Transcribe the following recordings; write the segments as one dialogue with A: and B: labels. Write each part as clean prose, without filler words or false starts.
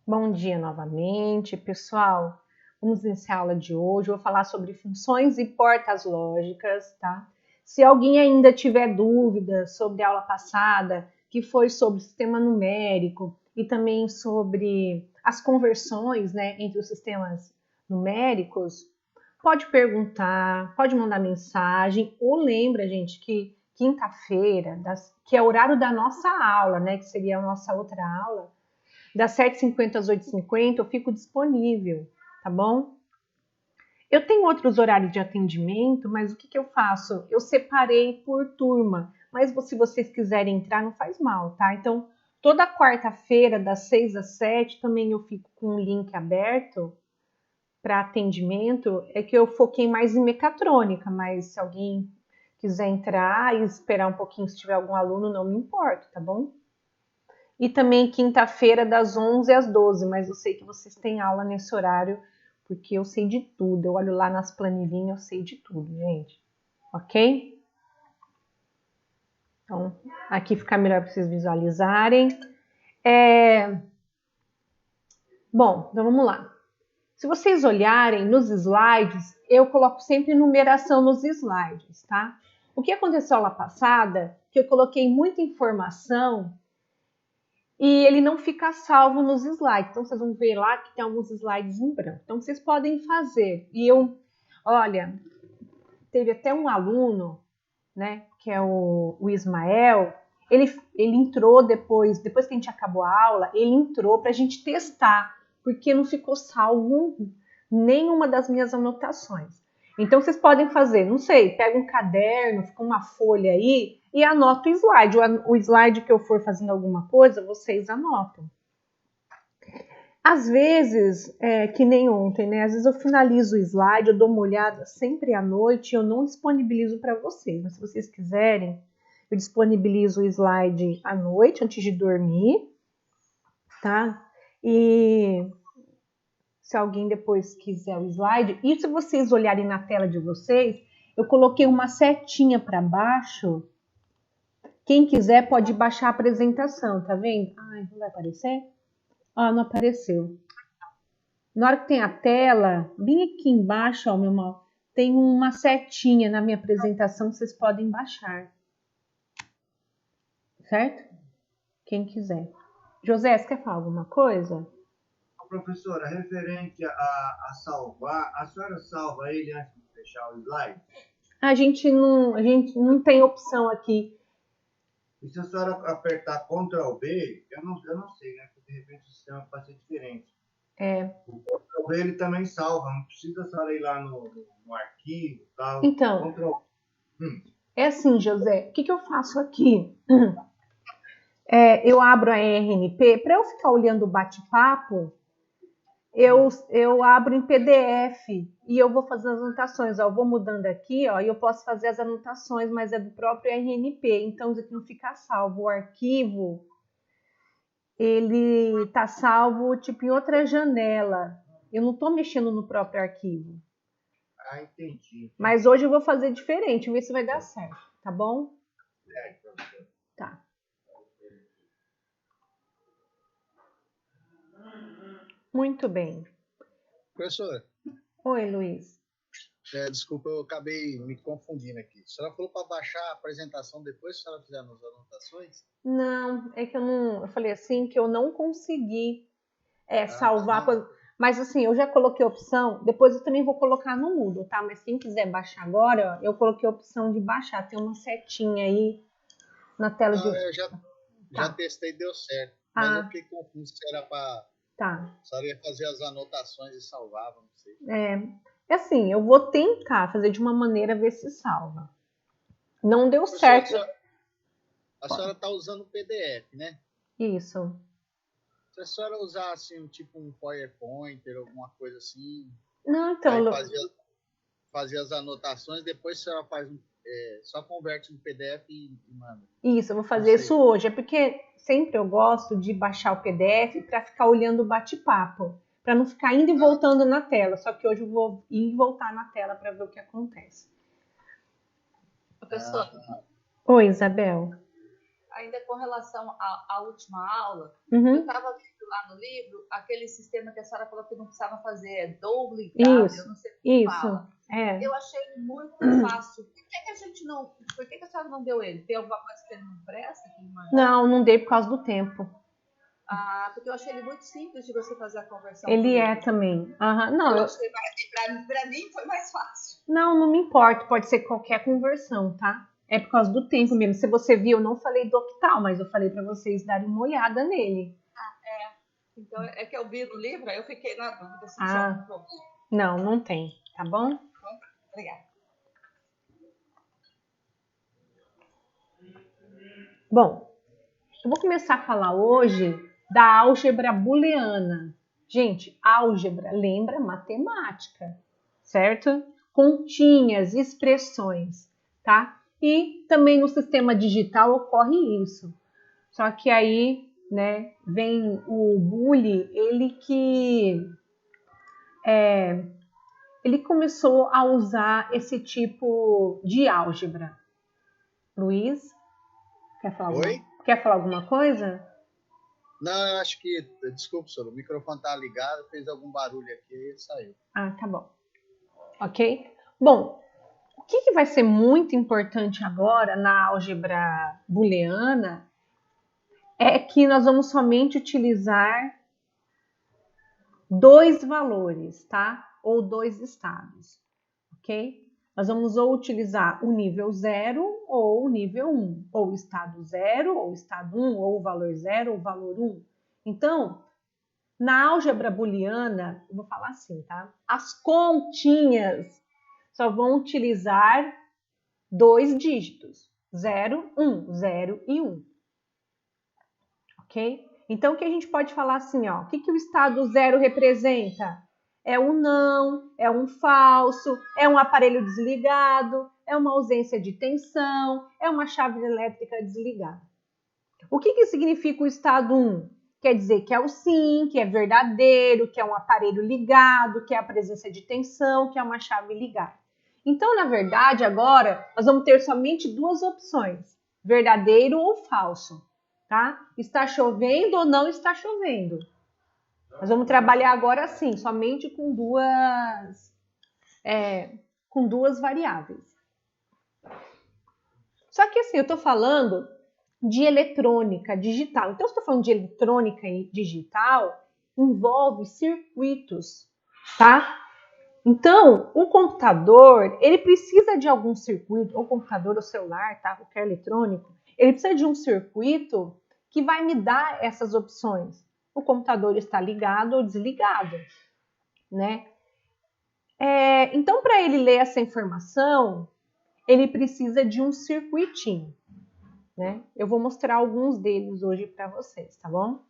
A: Bom dia novamente, pessoal. Vamos iniciar a aula de hoje. Eu vou falar sobre funções e portas lógicas, tá? Se alguém ainda tiver dúvidas sobre a aula passada, que foi sobre o sistema numérico e também sobre as conversões, né, entre os sistemas numéricos, pode perguntar, pode mandar mensagem, ou lembra, gente, que quinta-feira, que é o horário da nossa aula, né, que seria a nossa outra aula, das 7h50 às 8h50, eu fico disponível, tá bom? Eu tenho outros horários de atendimento, mas o que eu faço? Eu separei por turma, mas se vocês quiserem entrar, não faz mal, tá? Então, toda quarta-feira, das 6 às 7, também eu fico com o link aberto para atendimento. É que eu foquei mais em mecatrônica, mas se alguém quiser entrar e esperar um pouquinho, se tiver algum aluno, não me importo, tá bom? E também quinta-feira, das 11 às 12, mas eu sei que vocês têm aula nesse horário, porque eu sei de tudo. Eu olho lá nas planilhinhas, eu sei de tudo, gente. Ok? Então, aqui fica melhor para vocês visualizarem. Bom, então vamos lá. Se vocês olharem nos slides, eu coloco sempre numeração nos slides, tá? O que aconteceu lá passada, que eu coloquei muita informação e ele não fica salvo nos slides. Então, vocês vão ver lá que tem alguns slides em branco. Então, vocês podem fazer. E olha, teve até um aluno, né, que é o Ismael, ele entrou depois que a gente acabou a aula, ele entrou para a gente testar, porque não ficou salvo nenhuma das minhas anotações. Então, vocês podem fazer, não sei, pega um caderno, fica uma folha aí e anota o slide. O slide que eu for fazendo alguma coisa, vocês anotam. Às vezes, que nem ontem, né? Às vezes eu finalizo o slide, eu dou uma olhada sempre à noite e eu não disponibilizo para vocês. Mas se vocês quiserem, eu disponibilizo o slide à noite, antes de dormir, tá? E se alguém depois quiser o slide, e se vocês olharem na tela de vocês, eu coloquei uma setinha para baixo. Quem quiser pode baixar a apresentação, tá vendo? Ai, não vai aparecer? Ah, não apareceu. Na hora que tem a tela, bem aqui embaixo, ó, meu mal, tem uma setinha na minha apresentação que vocês podem baixar. Certo? Quem quiser. José, você quer falar alguma coisa?
B: Professora, referente a salvar, a senhora salva ele antes de fechar o slide?
A: A gente não tem opção aqui.
B: E se a senhora apertar Ctrl B, eu não sei, né? Porque de repente o sistema pode ser diferente. O Ctrl B ele também salva, não precisa a senhora ir lá no arquivo e tal.
A: Então, é assim, José, o que eu faço aqui? Eu abro a RNP, para eu ficar olhando o bate-papo, eu abro em PDF e eu vou fazer as anotações. Ó, eu vou mudando aqui, ó, e eu posso fazer as anotações, mas é do próprio RNP, então isso aqui não fica salvo. O arquivo, ele tá salvo tipo em outra janela. Eu não estou mexendo no próprio arquivo.
B: Ah, entendi.
A: Mas hoje eu vou fazer diferente, vamos ver se vai dar certo, tá bom? Tá. Muito bem.
C: Professora.
A: Oi, Luiz.
C: Desculpa, eu acabei me confundindo aqui. A senhora falou para baixar a apresentação depois, se a senhora fizer as anotações?
A: Não, é que eu falei assim que eu não consegui salvar. Mas assim, eu já coloquei a opção, depois eu também vou colocar no Moodle, tá? Mas quem quiser baixar agora, ó, eu coloquei a opção de baixar. Tem uma setinha aí na tela de...
C: Eu já testei e deu certo. Mas eu fiquei confuso se era para...
A: Tá.
C: A senhora ia fazer as anotações e salvava, não sei.
A: É assim, eu vou tentar fazer de uma maneira ver se salva. Não deu certo.
C: A senhora está usando o PDF, né?
A: Isso.
C: Se a senhora usasse tipo um PowerPoint, alguma coisa assim...
A: Não, então...
C: Fazia as anotações, depois a senhora faz só converte no PDF e manda.
A: Isso, eu vou fazer isso hoje. É porque sempre eu gosto de baixar o PDF para ficar olhando o bate-papo, para não ficar indo e voltando na tela. Só que hoje eu vou ir e voltar na tela para ver o que acontece.
D: Professora.
A: Oi, Isabel.
D: Ainda com relação à última aula,
A: eu
D: estava vendo lá no livro aquele sistema que a senhora falou que não precisava fazer, é Doubly Gap, eu não sei como fala. Eu achei ele muito fácil. Por que a gente não... Por que a senhora não deu ele? Tem alguma coisa que ele não presta?
A: Não dei por causa do tempo.
D: Porque eu achei ele muito simples de você fazer a conversão.
A: Ele é também. Não,
D: eu achei, pra mim foi mais fácil.
A: Não me importa, pode ser qualquer conversão, tá? É por causa do tempo mesmo. Se você viu, eu não falei do octal, mas eu falei para vocês darem uma olhada nele.
D: Então é que eu vi no livro, aí eu fiquei na dúvida se tinha algum
A: problema. Não tem, tá bom?
D: Obrigada.
A: Bom, eu vou começar a falar hoje da álgebra booleana. Gente, álgebra lembra matemática, certo? Continhas, expressões, tá? E também no sistema digital ocorre isso. Só que aí, né, vem o Boole, ele começou a usar esse tipo de álgebra. Luiz, quer falar alguma coisa?
C: Não, eu acho que... Desculpa, senhor, o microfone tá ligado, fez algum barulho aqui e saiu.
A: Tá bom. Ok? Bom, o que vai ser muito importante agora na álgebra booleana é que nós vamos somente utilizar dois valores, tá? Ou dois estados, ok? Nós vamos ou utilizar o nível 0 ou o nível 1, ou o estado 0, ou o estado 1, ou o valor 0, ou o valor 1. Então, na álgebra booleana, eu vou falar assim, tá? As continhas só vão utilizar dois dígitos, 0, 1, 0 e 1. Ok? Então, o que a gente pode falar assim, ó? O que o estado 0 representa? É um não, é um falso, é um aparelho desligado, é uma ausência de tensão, é uma chave elétrica desligada. O que significa o estado 1? Quer dizer que é o sim, que é verdadeiro, que é um aparelho ligado, que é a presença de tensão, que é uma chave ligada. Então, na verdade, agora, nós vamos ter somente duas opções, verdadeiro ou falso, tá? Está chovendo ou não está chovendo. Nós vamos trabalhar agora assim, somente com duas variáveis. Só que assim, eu estou falando de eletrônica digital. Então, se eu estou falando de eletrônica digital, envolve circuitos, tá? Então, o computador, ele precisa de algum circuito, ou computador ou celular, tá? Qualquer eletrônico, ele precisa de um circuito que vai me dar essas opções. O computador está ligado ou desligado, né? Então, para ele ler essa informação, ele precisa de um circuitinho, né? Eu vou mostrar alguns deles hoje para vocês, tá bom?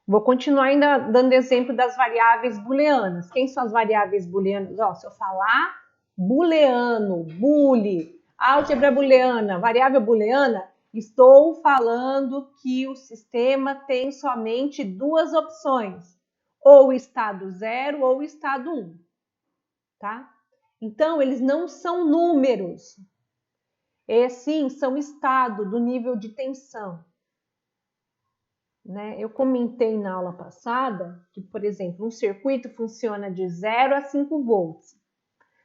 A: Vou continuar ainda dando exemplo das variáveis booleanas. Quem são as variáveis booleanas? Ó, se eu falar booleano, boole, álgebra booleana, variável booleana, estou falando que o sistema tem somente duas opções, ou o estado 0 ou o estado 1, tá? Então, eles não são números, sim, são estado do nível de tensão. Né? Eu comentei na aula passada que, por exemplo, um circuito funciona de 0 a 5 volts.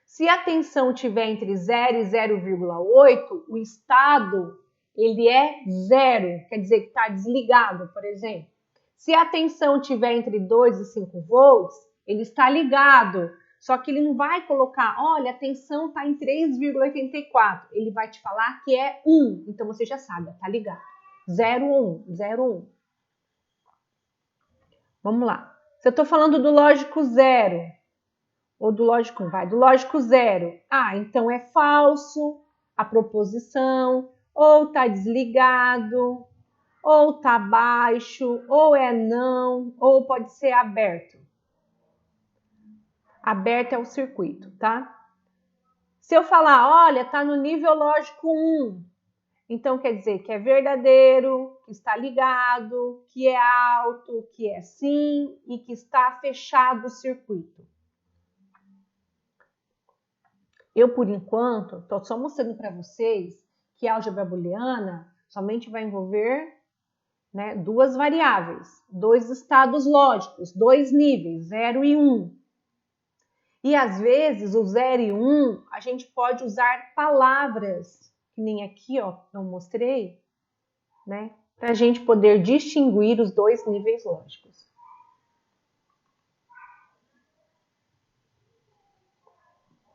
A: Se a tensão estiver entre 0 e 0,8, o estado ele é 0, quer dizer que está desligado, por exemplo. Se a tensão estiver entre 2 e 5 volts, ele está ligado, só que ele não vai colocar, olha, a tensão está em 3,84. Ele vai te falar que é 1, então você já sabe, está ligado. 0 ou 1, 0 ou 1. Vamos lá. Se eu estou falando do lógico 0, ou do lógico 1, do lógico 0. Então é falso a proposição, ou está desligado, ou está baixo, ou é não, ou pode ser aberto. Aberto é o circuito, tá? Se eu falar, olha, está no nível lógico 1, então quer dizer que é verdadeiro, que está ligado, que é alto, que é sim e que está fechado o circuito. Eu, por enquanto, estou só mostrando para vocês que a álgebra booleana somente vai envolver né? Duas variáveis, dois estados lógicos, dois níveis, 0 e 1. E às vezes o 0 e 1 a gente pode usar palavras, que nem aqui, ó, eu mostrei, né? Para a gente poder distinguir os dois níveis lógicos.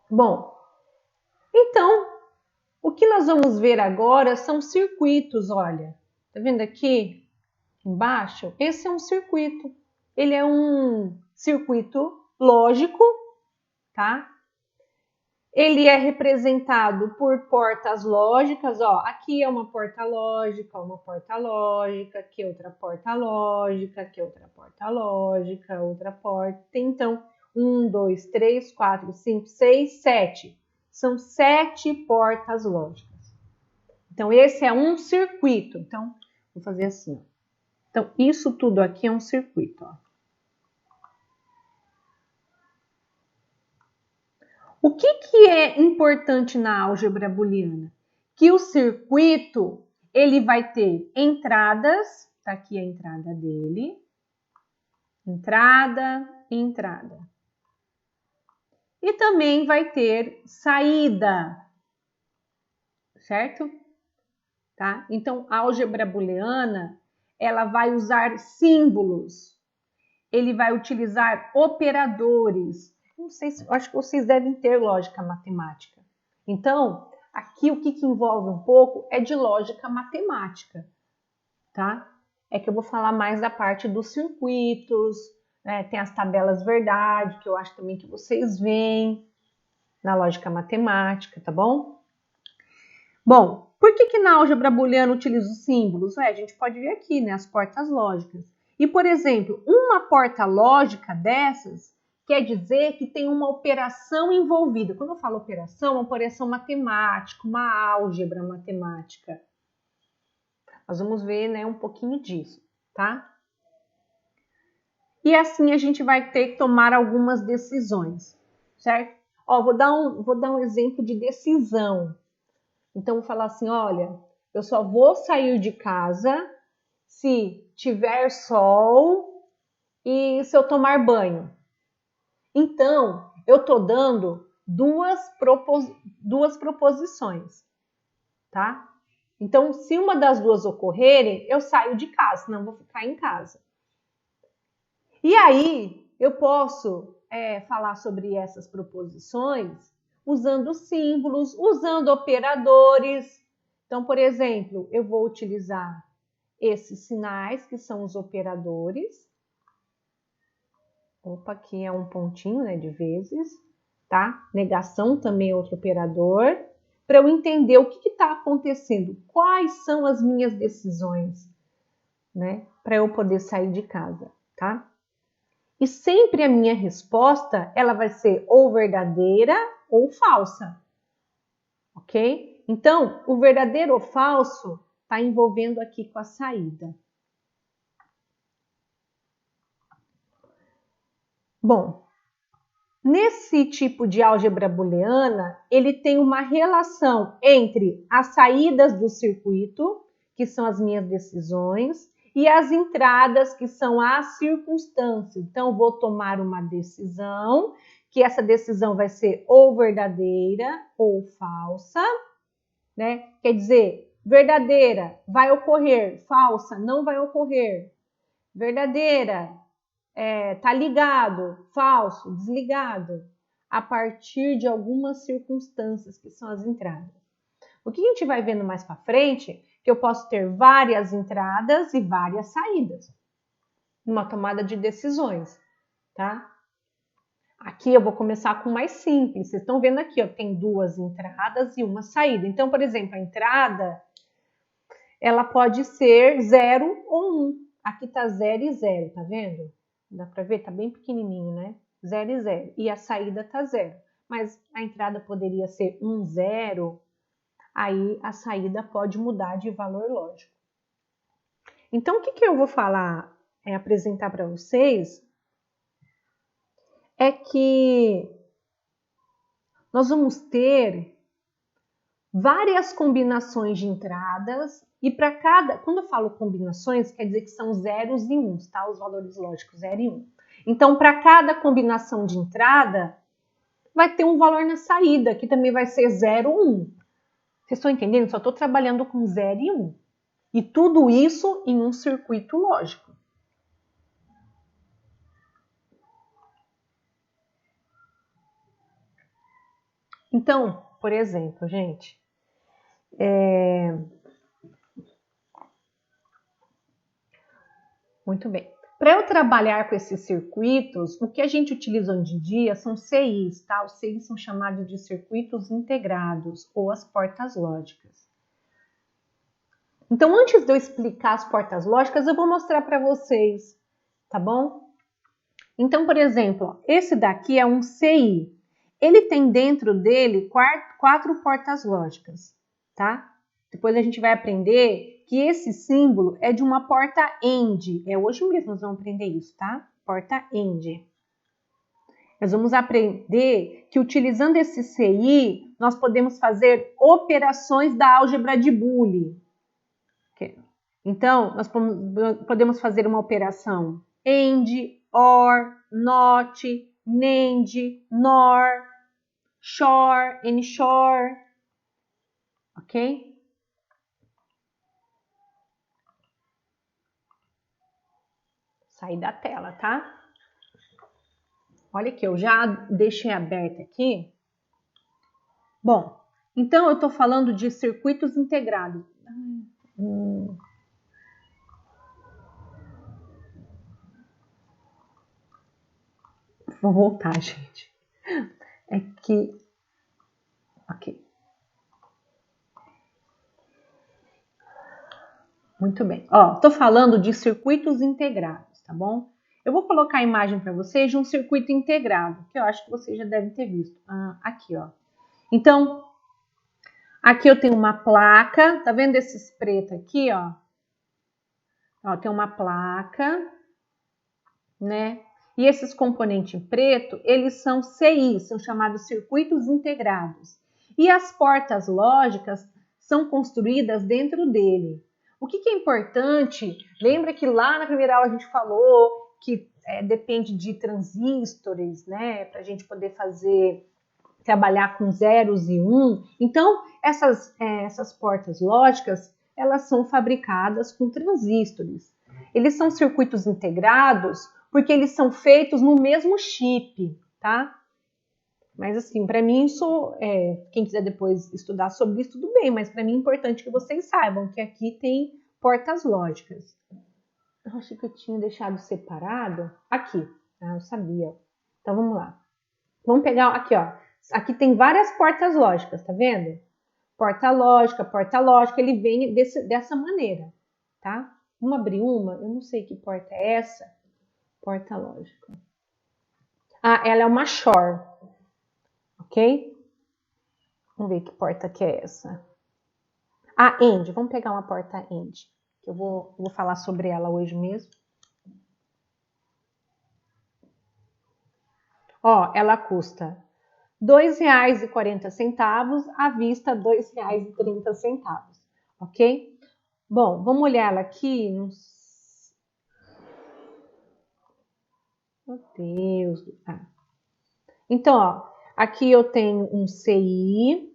A: Bom, então, o que nós vamos ver agora são circuitos, olha. Tá vendo aqui embaixo? Esse é um circuito. Ele é um circuito lógico, tá? Ele é representado por portas lógicas, ó. Aqui é uma porta lógica, aqui é outra porta lógica, aqui é outra porta lógica, outra porta. Então, 1, 2, 3, 4, 5, 6, 7. São 7 portas lógicas. Então, esse é um circuito. Então, vou fazer assim, ó. Então, isso tudo aqui é um circuito, ó. O que é importante na álgebra booleana? Que o circuito, ele vai ter entradas, tá aqui a entrada dele, entrada, entrada. E também vai ter saída, certo? Tá? Então, a álgebra booleana, ela vai usar símbolos, ele vai utilizar operadores. Não sei se, acho que vocês devem ter lógica matemática. Então, aqui o que envolve um pouco é de lógica matemática, tá? É que eu vou falar mais da parte dos circuitos, né? Tem as tabelas verdade, que eu acho também que vocês veem na lógica matemática, tá bom? Bom, por que na álgebra booleana utiliza os símbolos? A gente pode ver aqui, né, as portas lógicas. E, por exemplo, uma porta lógica dessas quer dizer que tem uma operação envolvida. Quando eu falo operação, uma operação matemática, uma álgebra matemática. Nós vamos ver, né, um pouquinho disso, tá? E assim a gente vai ter que tomar algumas decisões, certo? Ó, vou dar um exemplo de decisão. Então, vou falar assim, olha, eu só vou sair de casa se tiver sol e se eu tomar banho. Então, eu estou dando duas proposições, tá? Então, se uma das duas ocorrerem, eu saio de casa, não vou ficar em casa. E aí, eu posso falar sobre essas proposições usando símbolos, usando operadores. Então, por exemplo, eu vou utilizar esses sinais, que são os operadores. Opa, aqui é um pontinho, né, de vezes, tá? Negação também é outro operador. Para eu entender o que está acontecendo, quais são as minhas decisões, né? Para eu poder sair de casa, tá? E sempre a minha resposta, ela vai ser ou verdadeira ou falsa, ok? Então, o verdadeiro ou falso está envolvendo aqui com a saída. Bom, nesse tipo de álgebra booleana, ele tem uma relação entre as saídas do circuito, que são as minhas decisões, e as entradas, que são as circunstâncias. Então, vou tomar uma decisão, que essa decisão vai ser ou verdadeira ou falsa, né? Quer dizer, verdadeira vai ocorrer, falsa não vai ocorrer. Verdadeira, tá ligado, falso, desligado, a partir de algumas circunstâncias, que são as entradas. O que a gente vai vendo mais para frente, que eu posso ter várias entradas e várias saídas, numa tomada de decisões, tá? Aqui eu vou começar com o mais simples. Vocês estão vendo aqui, ó, tem duas entradas e uma saída. Então, por exemplo, a entrada, ela pode ser 0 ou 1. Aqui tá 0 e 0, tá vendo? Dá para ver? Tá bem pequenininho, né? 0 e 0. E a saída tá 0. Mas a entrada poderia ser 1, 0. Aí a saída pode mudar de valor lógico. Então, o que eu vou falar, apresentar para vocês, é que nós vamos ter várias combinações de entradas e para cada, quando eu falo combinações, quer dizer que são zeros e uns, tá? Os valores lógicos 0 e 1. Então, para cada combinação de entrada, vai ter um valor na saída, que também vai ser 0 ou 1. Vocês estão entendendo? Só estou trabalhando com 0 e 1. E tudo isso em um circuito lógico. Então, por exemplo, gente, muito bem. Para eu trabalhar com esses circuitos, o que a gente utiliza hoje em dia são CIs, tá? Os CIs são chamados de circuitos integrados ou as portas lógicas. Então, antes de eu explicar as portas lógicas, eu vou mostrar para vocês, tá bom? Então, por exemplo, esse daqui é um CI. Ele tem dentro dele 4 portas lógicas, tá? Depois a gente vai aprender que esse símbolo é de uma porta AND. Hoje mesmo nós vamos aprender isso, tá? Porta AND. Nós vamos aprender que utilizando esse CI, nós podemos fazer operações da álgebra de Boole. Então, nós podemos fazer uma operação AND, OR, NOT, NAND, NOR, SHOR, NSHOR, ok? Sair da tela, tá? Olha aqui, eu já deixei aberto aqui. Bom, então eu estou falando de circuitos integrados. Vou voltar, gente. É que... Ok. Muito bem. Ó, tô falando de circuitos integrados, tá bom? Eu vou colocar a imagem para vocês de um circuito integrado, que eu acho que vocês já devem ter visto. Aqui, ó. Então, aqui eu tenho uma placa, tá vendo esses pretos aqui, ó? Ó, tem uma placa, né? E esses componentes em preto, eles são CIs, são chamados circuitos integrados. E as portas lógicas são construídas dentro dele. O que é importante, lembra que lá na primeira aula a gente falou que depende de transistores, né? Para a gente poder trabalhar com zeros e 1. Então, essas portas lógicas, elas são fabricadas com transistores. Eles são circuitos integrados porque eles são feitos no mesmo chip, tá? Mas assim, para mim isso, quem quiser depois estudar sobre isso, tudo bem, mas para mim é importante que vocês saibam que aqui tem portas lógicas. Eu achei que eu tinha deixado separado. Aqui, eu sabia. Então vamos lá. Vamos pegar aqui, ó. Aqui tem várias portas lógicas, tá vendo? Porta lógica, ele vem dessa maneira, tá? Vamos abrir uma, eu não sei que porta é essa. Porta lógica. Ela é uma SHOR, ok? Vamos ver que porta que é essa. AND, vamos pegar uma porta AND, que eu vou falar sobre ela hoje mesmo. Ó, ela custa R$ 2,40, à vista R$ 2,30, ok? Bom, vamos olhar ela aqui. Meu Deus. Então, ó, aqui eu tenho um CI.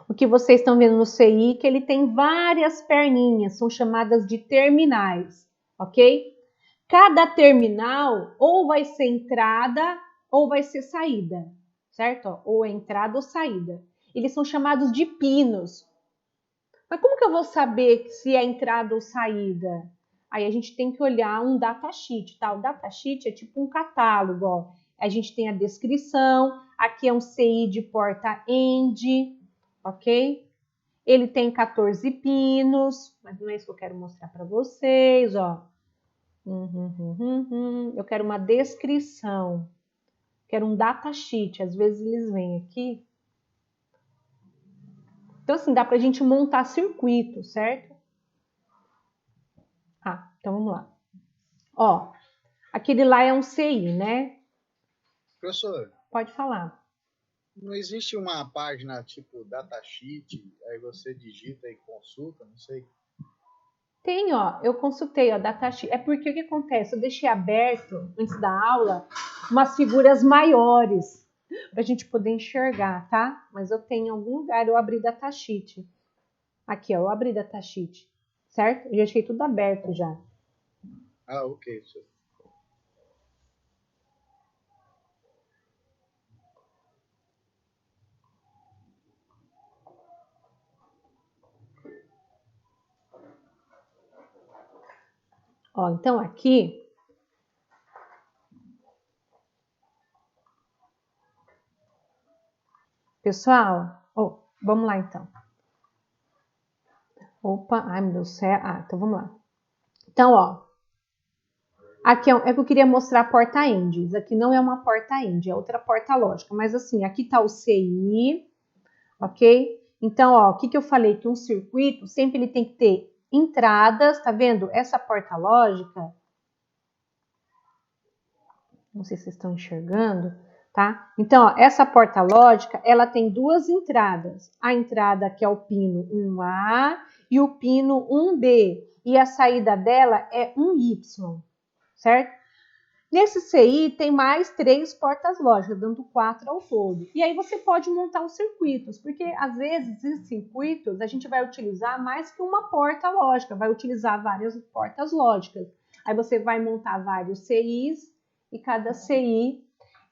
A: O que vocês estão vendo no CI é que ele tem várias perninhas, são chamadas de terminais, ok? Cada terminal ou vai ser entrada ou vai ser saída, certo? Ou é entrada ou saída. Eles são chamados de pinos. Mas como que eu vou saber se é entrada ou saída? Aí a gente tem que olhar um datasheet, tá? O datasheet é tipo um catálogo, ó. A gente tem a descrição, aqui é um CI de porta AND, ok? Ele tem 14 pinos, mas não é isso que eu quero mostrar para vocês, ó. Eu quero uma descrição, quero um datasheet, às vezes eles vêm aqui. Então, assim, dá pra gente montar circuito, certo? Então vamos lá. Ó, aquele lá é um CI, né?
C: Professor.
A: Pode falar.
C: Não existe uma página tipo datasheet, aí você digita e consulta, não sei.
A: Tem, ó, eu consultei, ó, datasheet. É porque o que acontece? Eu deixei aberto, antes da aula, umas figuras maiores, para a gente poder enxergar, tá? Mas eu tenho em algum lugar, eu abri datasheet. Aqui, ó, eu abri datasheet, certo? Eu já deixei tudo aberto já.
C: Ah, ok, senhor.
A: Ó, então aqui... Pessoal, oh, vamos lá então. Opa, ai meu Deus do céu. Ah, então vamos lá. Então, ó. Aqui é que eu queria mostrar a porta END. Isso aqui não é uma porta END, é outra porta lógica. Mas assim, aqui tá o CI, ok? Então, ó, o que eu falei? Que um circuito sempre ele tem que ter entradas, tá vendo? Essa porta lógica, não sei se vocês estão enxergando, tá? Então, ó, essa porta lógica, ela tem duas entradas. A entrada que é o pino 1A e o pino 1B. E a saída dela é 1Y, certo? Nesse CI tem mais 3 portas lógicas, dando 4 ao todo. E aí você pode montar os circuitos, porque às vezes esses circuitos a gente vai utilizar mais que uma porta lógica, vai utilizar várias portas lógicas. Aí você vai montar vários CIs e cada CI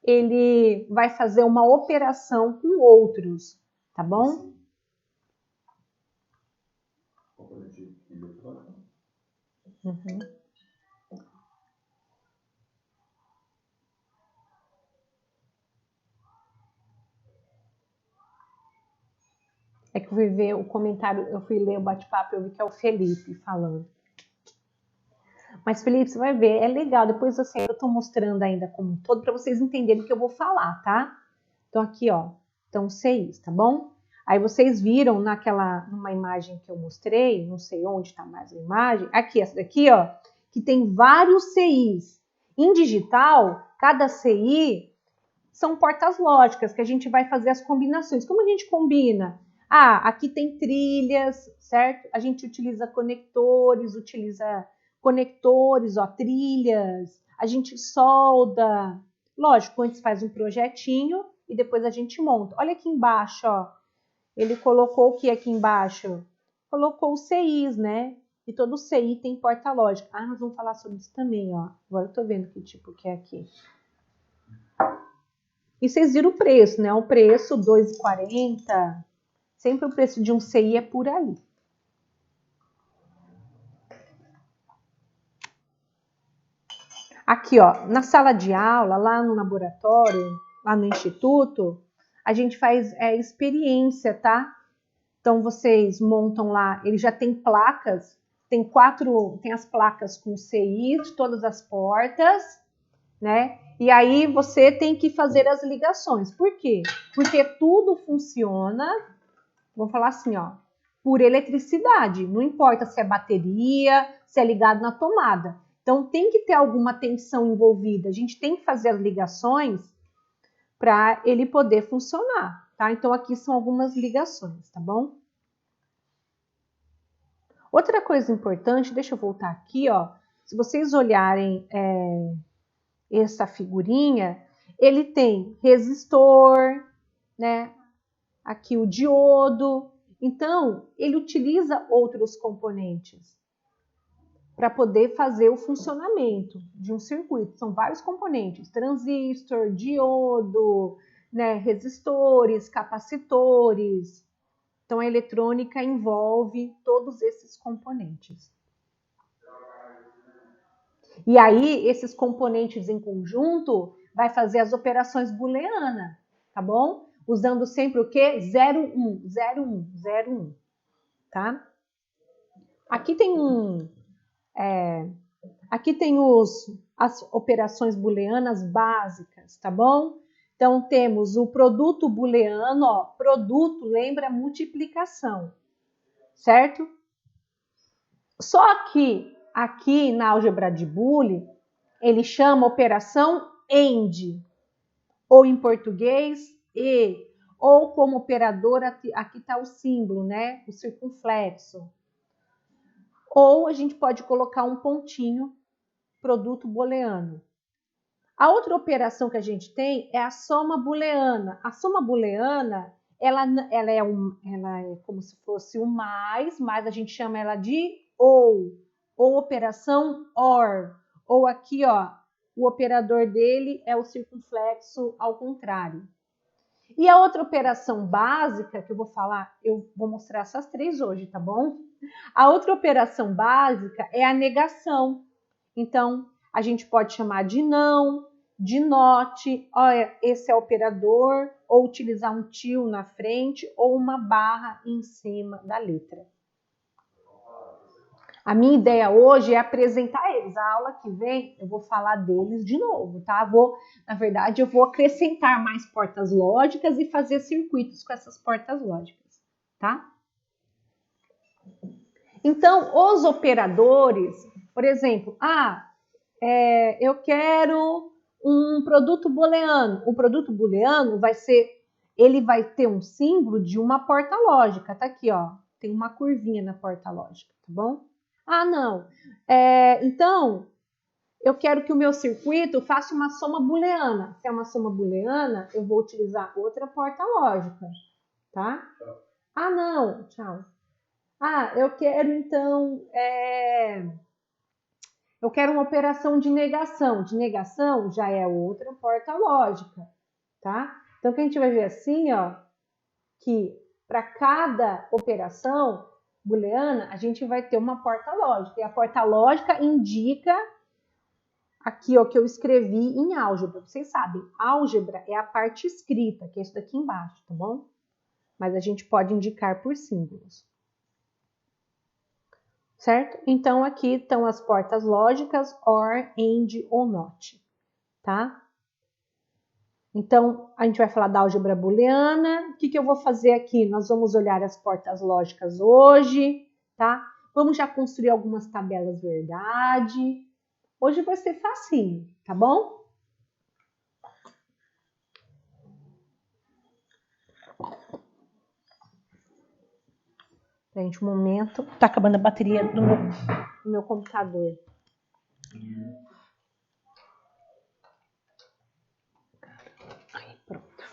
A: ele vai fazer uma operação com outros, tá bom? Uhum. É que eu fui ver o comentário, eu fui ler o bate-papo e eu vi que é o Felipe falando. Mas, Felipe, você vai ver, é legal. Depois, assim, eu tô mostrando ainda como um todo para vocês entenderem o que eu vou falar, tá? Então, aqui, ó. Então, CIs, tá bom? Aí, vocês viram numa imagem que eu mostrei, não sei onde tá mais a imagem. Aqui, essa daqui, ó, que tem vários CIs. Em digital, cada CI são portas lógicas que a gente vai fazer as combinações. Como a gente combina? Ah, aqui tem trilhas, certo? A gente utiliza conectores, ó, trilhas, a gente solda. Lógico, antes faz um projetinho e depois a gente monta. Olha aqui embaixo, ó. Ele colocou o que aqui embaixo? Colocou os CIs, né? E todo CI tem porta lógica. Ah, nós vamos falar sobre isso também, ó. Agora eu tô vendo que tipo que é aqui. E vocês viram o preço, né? O preço, R$ 2,40. Sempre o preço de um CI é por aí. Aqui, ó, na sala de aula, lá no laboratório, lá no instituto, a gente faz experiência, tá? Então, vocês montam lá, ele já tem placas, tem as placas com CI de todas as portas, né? E aí você tem que fazer as ligações. Por quê? Porque tudo funciona, vamos falar assim, ó, por eletricidade. Não importa se é bateria, se é ligado na tomada. Então, tem que ter alguma tensão envolvida. A gente tem que fazer as ligações para ele poder funcionar, tá? Então, aqui são algumas ligações, tá bom? Outra coisa importante, deixa eu voltar aqui, ó. Se vocês olharem essa figurinha, ele tem resistor, né? Aqui o diodo. Então, ele utiliza outros componentes para poder fazer o funcionamento de um circuito. São vários componentes, transistor, diodo, né, resistores, capacitores. Então, a eletrônica envolve todos esses componentes. E aí, esses componentes em conjunto vai fazer as operações booleanas, tá bom? Usando sempre o quê? 0, 1, 0, 1, 0, 1, tá? Aqui tem as operações booleanas básicas, tá bom? Então, temos o produto booleano, ó, produto lembra multiplicação, certo? Só que aqui na álgebra de Boole, ele chama operação AND, ou em português, E. ou como operador, aqui está o símbolo, né? O circunflexo. Ou a gente pode colocar um pontinho, produto booleano. A outra operação que a gente tem é a soma booleana. A soma booleana, ela é como se fosse o mais a gente chama ela de ou operação OR. Ou aqui, ó, o operador dele é o circunflexo ao contrário. E a outra operação básica que eu vou mostrar essas três hoje, tá bom? A outra operação básica é a negação. Então, a gente pode chamar de não, de not, olha, esse é o operador, ou utilizar um til na frente ou uma barra em cima da letra. A minha ideia hoje é apresentar eles. A aula que vem eu vou falar deles de novo, tá? Na verdade, eu vou acrescentar mais portas lógicas e fazer circuitos com essas portas lógicas, tá? Então, os operadores, por exemplo, eu quero um produto booleano. O produto booleano ele vai ter um símbolo de uma porta lógica. Tá aqui, ó. Tem uma curvinha na porta lógica, tá bom? Não. Então, eu quero que o meu circuito faça uma soma booleana. Se é uma soma booleana, eu vou utilizar outra porta lógica, tá? Não. Tchau. Eu quero, então, eu quero uma operação de negação. De negação já é outra porta lógica, tá? Então, o que a gente vai ver assim, ó, que para cada operação booleana, a gente vai ter uma porta lógica. E a porta lógica indica aqui, ó, que eu escrevi em álgebra. Vocês sabem, álgebra é a parte escrita, que é isso daqui embaixo, tá bom? Mas a gente pode indicar por símbolos. Certo? Então, aqui estão as portas lógicas, OR, AND ou NOT, tá? Então, a gente vai falar da álgebra booleana. O que eu vou fazer aqui? Nós vamos olhar as portas lógicas hoje, tá? Vamos já construir algumas tabelas verdade. Hoje vai ser facinho, tá bom? Gente, um momento. Tá acabando a bateria do meu computador. Aí, pronto.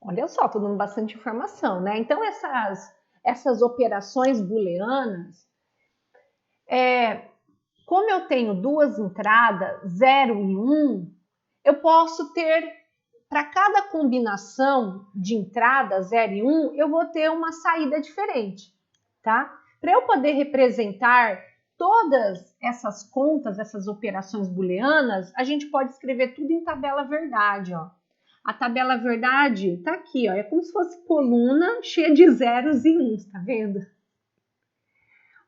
A: Olha só, tô dando bastante informação, né? Então, essas operações booleanas, como eu tenho duas entradas, 0 e 1, eu posso ter, para cada combinação de entrada 0 e 1, eu vou ter uma saída diferente, tá? Para eu poder representar todas essas contas, essas operações booleanas, a gente pode escrever tudo em tabela verdade, ó. A tabela verdade tá aqui, ó. É como se fosse coluna cheia de zeros e uns, tá vendo?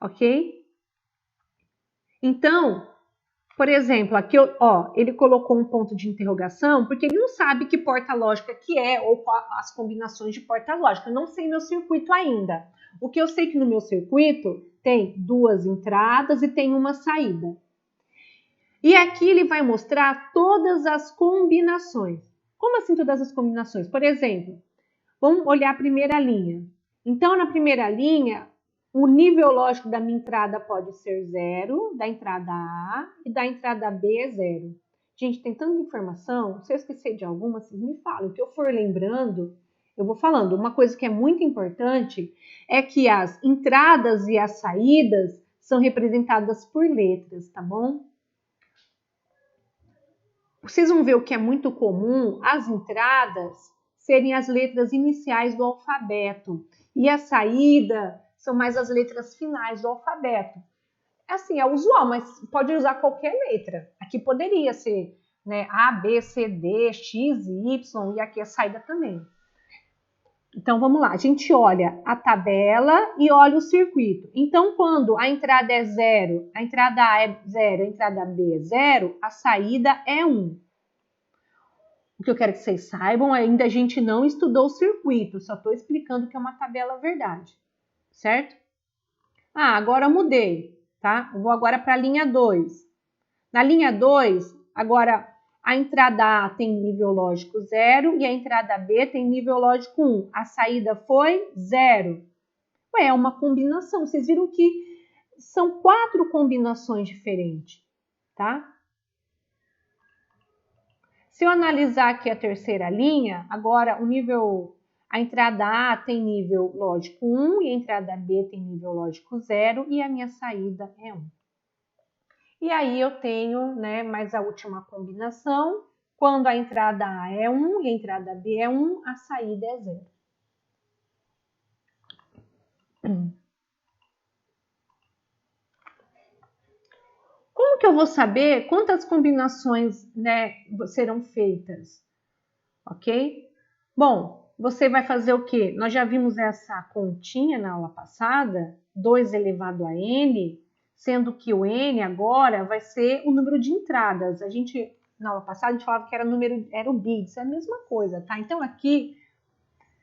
A: Ok? Então, por exemplo, aqui, ó, ele colocou um ponto de interrogação porque ele não sabe que porta lógica que é ou as combinações de porta lógica. Eu não sei meu circuito ainda. O que eu sei é que no meu circuito tem duas entradas e tem uma saída. E aqui ele vai mostrar todas as combinações. Como assim todas as combinações? Por exemplo, vamos olhar a primeira linha. Então, na primeira linha, o nível lógico da minha entrada pode ser 0, da entrada A, e da entrada B é 0. Gente, tem tanta informação, se eu esquecer de alguma, vocês me falam. O que eu for lembrando, eu vou falando. Uma coisa que é muito importante é que as entradas e as saídas são representadas por letras, tá bom? Vocês vão ver o que é muito comum, as entradas serem as letras iniciais do alfabeto e a saída são mais as letras finais do alfabeto. Assim, é usual, mas pode usar qualquer letra. Aqui poderia ser, né, A, B, C, D, X, Y e aqui a saída também. Então, vamos lá. A gente olha a tabela e olha o circuito. Então, quando a entrada é 0, a entrada A é 0, a entrada B é 0, a saída é 1. O que eu quero que vocês saibam, ainda a gente não estudou o circuito, só estou explicando que é uma tabela verdade, certo? Agora eu mudei, tá? Eu vou agora para a linha 2. Na linha 2, agora a entrada A tem nível lógico 0 e a entrada B tem nível lógico 1. A saída foi 0. É uma combinação. Vocês viram que são 4 combinações diferentes, tá? Se eu analisar aqui a terceira linha, agora a entrada A tem nível lógico 1 e a entrada B tem nível lógico 0 e a minha saída é 1. E aí eu tenho, né, mais a última combinação. Quando a entrada A é 1 e a entrada B é 1, a saída é 0. Como que eu vou saber quantas combinações, né, serão feitas? Ok? Bom, você vai fazer o quê? Nós já vimos essa continha na aula passada, 2 elevado a n, sendo que o n agora vai ser o número de entradas. Na aula passada, a gente falava que era o bits, é a mesma coisa, tá? Então aqui,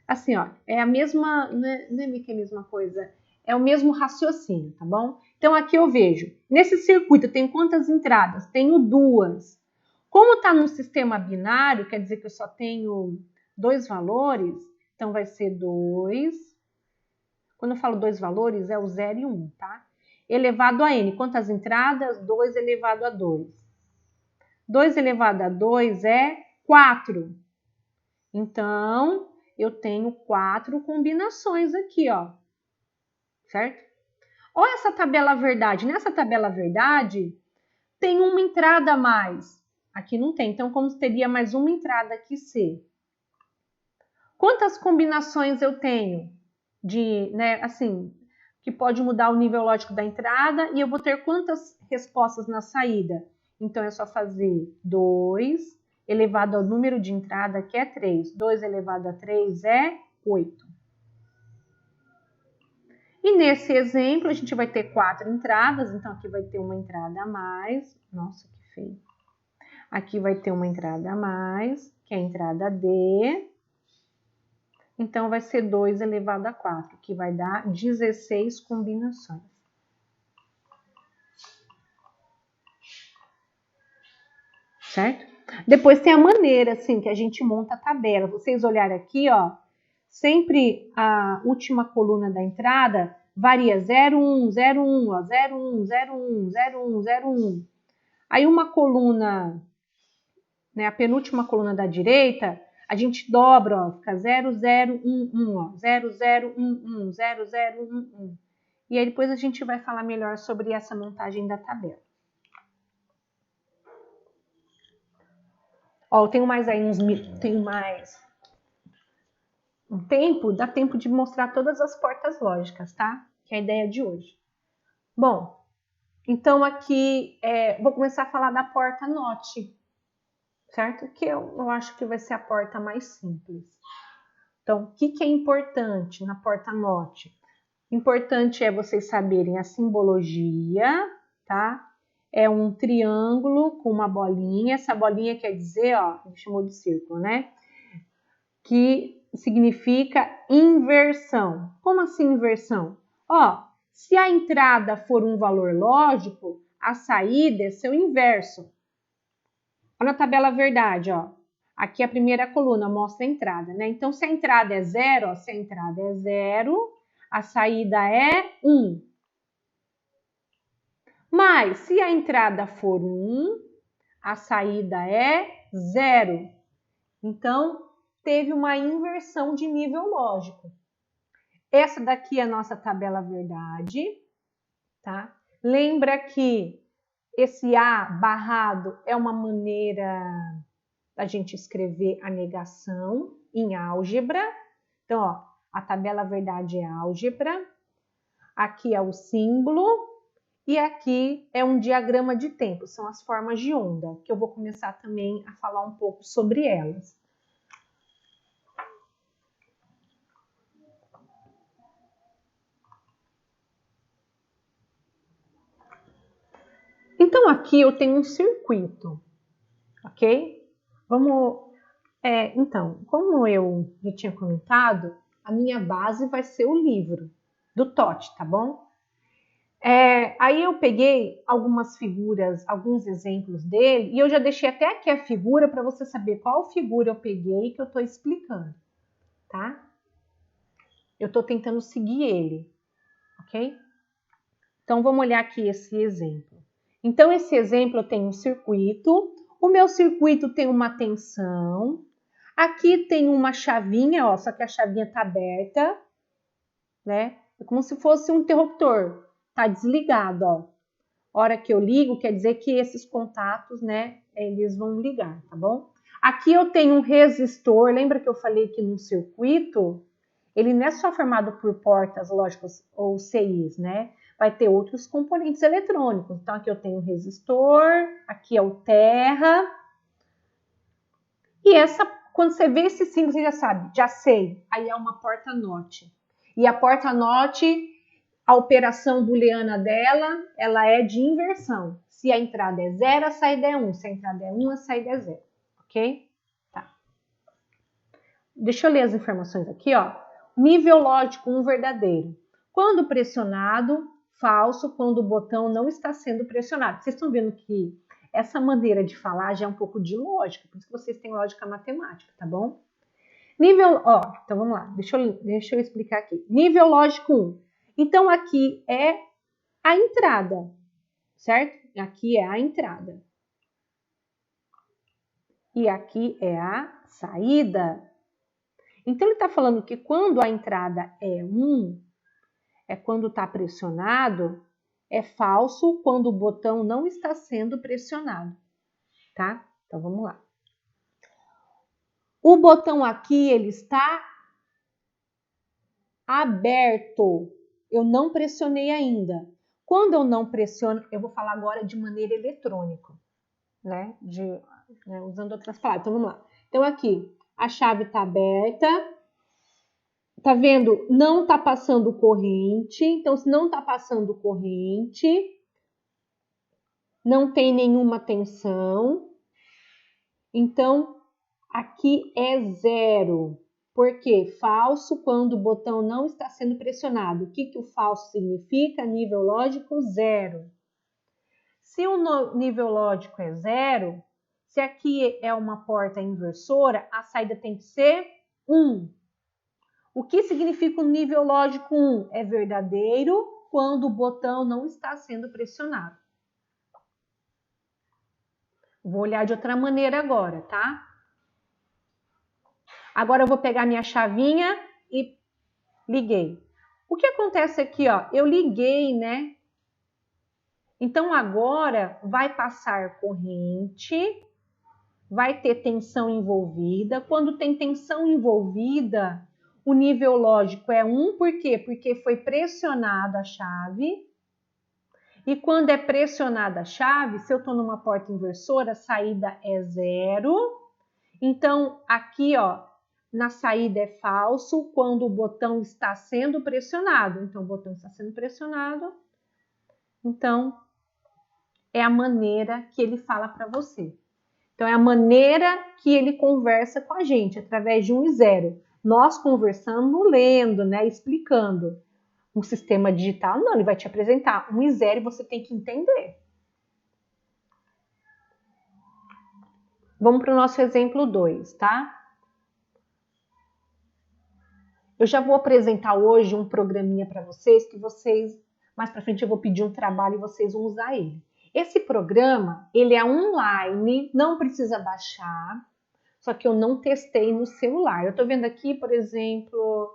A: assim, ó, é a mesma, não é que é a mesma coisa, é o mesmo raciocínio, tá bom? Então aqui eu vejo, nesse circuito eu tenho quantas entradas? Tenho 2. Como está num sistema binário, quer dizer que eu só tenho 2 valores, então vai ser 2. Quando eu falo 2 valores, é o 0 e 1, tá? Elevado a n. Quantas entradas? 2 elevado a 2. 2 elevado a 2 é 4. Então, eu tenho 4 combinações aqui, ó. Certo? Olha essa tabela verdade. Nessa tabela verdade, tem uma entrada a mais. Aqui não tem. Então, como teria mais uma entrada aqui C? Quantas combinações eu tenho que pode mudar o nível lógico da entrada e eu vou ter quantas respostas na saída? Então, é só fazer 2 elevado ao número de entrada, que é 3. 2 elevado a 3 é 8. E nesse exemplo, a gente vai ter 4 entradas, então aqui vai ter uma entrada a mais. Nossa, que feio. Aqui vai ter uma entrada a mais, que é a entrada D. Então, vai ser 2 elevado a 4, que vai dar 16 combinações. Certo? Depois tem a maneira, assim, que a gente monta a tabela. Vocês olharem aqui, ó, sempre a última coluna da entrada varia 0, 1, 0, 1, ó, 0, 1, 0, 1, 0, 1, 0, 1. Aí uma coluna, né, a penúltima coluna da direita, a gente dobra, ó, fica 0, 0, 1, 1, ó, 0, 0, 1, 1, 0, 0, 1, 1. E aí depois a gente vai falar melhor sobre essa montagem da tabela. Ó, eu tenho mais aí um tempo, dá tempo de mostrar todas as portas lógicas, tá? Que é a ideia de hoje. Bom, então aqui vou começar a falar da porta NOT, certo? Que eu acho que vai ser a porta mais simples. Então, o que é importante na porta NOT? Importante é vocês saberem a simbologia, tá? É um triângulo com uma bolinha. Essa bolinha quer dizer, ó, a gente chamou de círculo, né? Que significa inversão. Como assim inversão? Ó, se a entrada for um valor lógico, a saída é seu inverso. Olha na tabela verdade, ó. Aqui a primeira coluna mostra a entrada, né? Então, se a entrada é 0, ó, se a entrada é 0, a saída é 1. Mas, se a entrada for 1, a saída é 0. Então, teve uma inversão de nível lógico. Essa daqui é a nossa tabela verdade, tá? Lembra que esse A barrado é uma maneira da gente escrever a negação em álgebra. Então, ó, a tabela verdade é álgebra. Aqui é o símbolo. E aqui é um diagrama de tempo, são as formas de onda, que eu vou começar também a falar um pouco sobre elas. Então, aqui eu tenho um circuito, ok? Então, como eu já tinha comentado, a minha base vai ser o livro do Totti, tá bom? Aí eu peguei algumas figuras, alguns exemplos dele, e eu já deixei até aqui a figura para você saber qual figura eu peguei que eu estou explicando, tá? Eu estou tentando seguir ele, ok? Então, vamos olhar aqui esse exemplo. Então, esse exemplo eu tenho um circuito, o meu circuito tem uma tensão, aqui tem uma chavinha, ó, só que a chavinha está aberta, né? É como se fosse um interruptor. Tá desligado, ó. Hora que eu ligo, quer dizer que esses contatos, né, eles vão ligar, tá bom? Aqui eu tenho um resistor, lembra que eu falei que no circuito, ele não é só formado por portas lógicas ou CIs, né? Vai ter outros componentes eletrônicos. Então, aqui eu tenho o resistor, aqui é o terra. E quando você vê esse símbolo, você já sabe, já sei, aí é uma porta NOT. E a porta NOT, a operação booleana dela, ela é de inversão. Se a entrada é 0, a saída é 1. Se a entrada é 1, a saída é 0. Ok? Tá. Deixa eu ler as informações aqui, ó. Nível lógico 1 verdadeiro. Quando pressionado, falso, quando o botão não está sendo pressionado. Vocês estão vendo que essa maneira de falar já é um pouco de lógica, por isso que vocês têm lógica matemática, tá bom? Nível, ó, então vamos lá, deixa eu explicar aqui. Nível lógico 1. Então, aqui é a entrada, certo? Aqui é a entrada. E aqui é a saída. Então, ele está falando que quando a entrada é 1, é quando está pressionado, é falso quando o botão não está sendo pressionado, tá? Então, vamos lá. O botão aqui, ele está aberto. Eu não pressionei ainda. Quando eu não pressiono, eu vou falar agora de maneira eletrônica, né? Usando outras palavras. Então, vamos lá. Então, aqui, a chave está aberta. Tá vendo? Não está passando corrente. Então, se não está passando corrente, não tem nenhuma tensão. Então, aqui é 0. Por quê? Falso quando o botão não está sendo pressionado. O que o falso significa? Nível lógico 0. Se o nível lógico é 0, se aqui é uma porta inversora, a saída tem que ser 1. O que significa o nível lógico 1? É verdadeiro quando o botão não está sendo pressionado. Vou olhar de outra maneira agora, tá? Agora eu vou pegar minha chavinha e liguei. O que acontece aqui, ó? Eu liguei, né? Então agora vai passar corrente, vai ter tensão envolvida. Quando tem tensão envolvida, o nível lógico é 1, por quê? Porque foi pressionada a chave. E quando é pressionada a chave, se eu estou numa porta inversora, a saída é 0. Então, aqui, ó, na saída é falso quando o botão está sendo pressionado. Então, o botão está sendo pressionado. Então, é a maneira que ele fala para você. Então, é a maneira que ele conversa com a gente, através de 1 e 0. Nós conversamos lendo, né, explicando. Um sistema digital, não, ele vai te apresentar 1 e 0 e você tem que entender. Vamos para o nosso exemplo 2, tá? Eu já vou apresentar hoje um programinha para vocês, que vocês, mais para frente eu vou pedir um trabalho e vocês vão usar ele. Esse programa, ele é online, não precisa baixar, só que eu não testei no celular. Eu estou vendo aqui, por exemplo,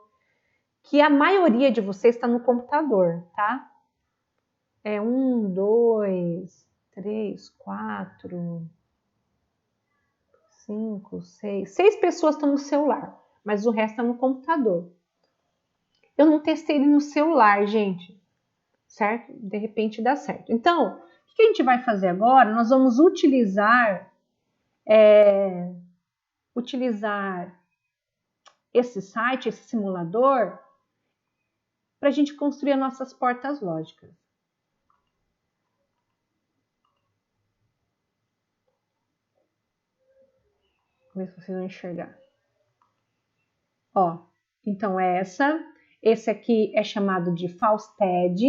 A: que a maioria de vocês está no computador, tá? É 1, 2, 3, 4, 5, 6. 6 pessoas estão no celular, mas o resto está no computador. Eu não testei ele no celular, gente, certo? De repente dá certo. Então, o que a gente vai fazer agora? Nós vamos utilizar esse site, esse simulador, para a gente construir as nossas portas lógicas. Vamos ver se vocês vão enxergar. Ó, então esse aqui é chamado de Falstad.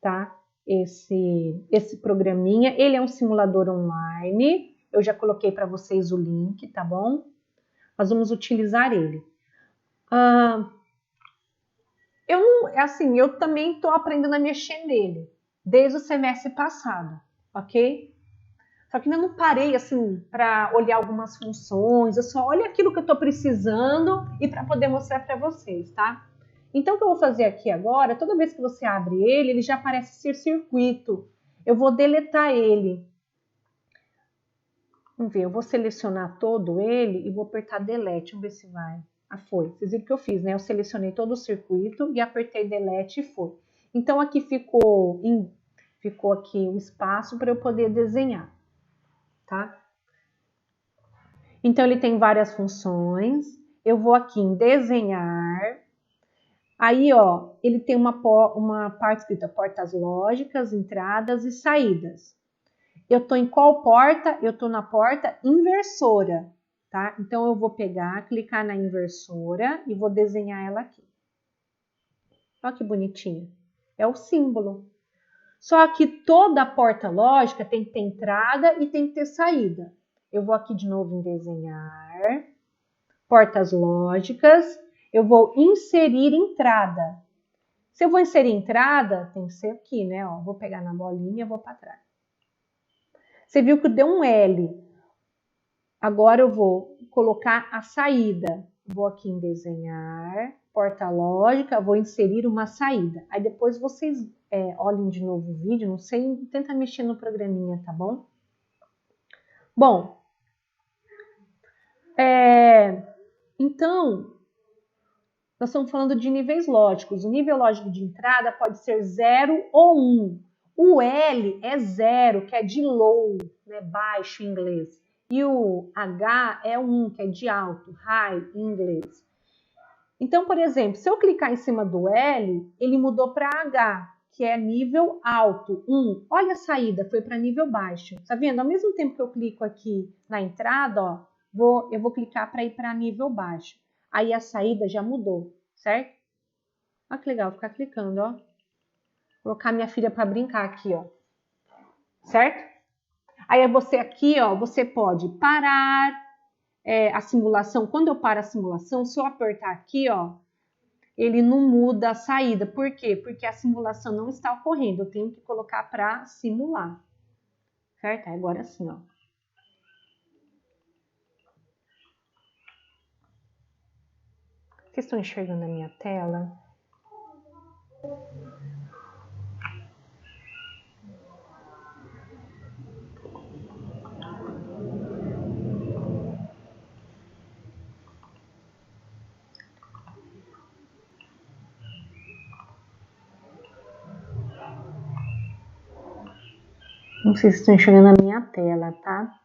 A: tá? Esse programinha. Ele é um simulador online. Eu já coloquei para vocês o link, tá bom? Nós vamos utilizar ele. Eu também estou aprendendo a mexer nele desde o semestre passado, ok? Só que ainda não parei assim para olhar algumas funções. Eu só olho aquilo que eu estou precisando e para poder mostrar para vocês, tá? Então, o que eu vou fazer aqui agora, toda vez que você abre ele já aparece ser circuito. Eu vou deletar ele. Vamos ver, eu vou selecionar todo ele e vou apertar delete. Vamos ver se vai. Foi. Vocês viram o que eu fiz, né? Eu selecionei todo o circuito e apertei delete e foi. Então, aqui ficou aqui o espaço para eu poder desenhar, tá? Então, ele tem várias funções. Eu vou aqui em desenhar. Aí, ó, ele tem uma parte escrita portas lógicas, entradas e saídas. Eu tô em qual porta? Eu tô na porta inversora, tá? Então, eu vou pegar, clicar na inversora e vou desenhar ela aqui. Olha que bonitinho. É o símbolo. Só que toda porta lógica tem que ter entrada e tem que ter saída. Eu vou aqui de novo em desenhar. Portas lógicas. Eu vou inserir entrada. Se eu vou inserir entrada, tem que ser aqui, né? Ó, vou pegar na bolinha e vou para trás. Você viu que deu um L. Agora eu vou colocar a saída. Vou aqui em desenhar, porta lógica, vou inserir uma saída. Aí depois vocês olhem de novo o vídeo, não sei, tenta mexer no programinha, tá bom? Bom, então, nós estamos falando de níveis lógicos. O nível lógico de entrada pode ser 0 ou 1. O L é 0, que é de low, né, baixo em inglês. E o H é 1, que é de alto, high em inglês. Então, por exemplo, se eu clicar em cima do L, ele mudou para H, que é nível alto, 1. Olha a saída, foi para nível baixo. Tá vendo? Ao mesmo tempo que eu clico aqui na entrada, ó, eu vou clicar para ir para nível baixo. Aí a saída já mudou, certo? Olha que legal, ficar clicando, ó. Vou colocar minha filha para brincar aqui, ó. Certo? Aí você aqui, ó, você pode parar a simulação. Quando eu paro a simulação, se eu apertar aqui, ó, ele não muda a saída. Por quê? Porque a simulação não está ocorrendo. Eu tenho que colocar para simular. Certo? Agora sim, ó. Vocês estão enxergando a minha tela? Não sei se estão enxergando a minha tela, tá?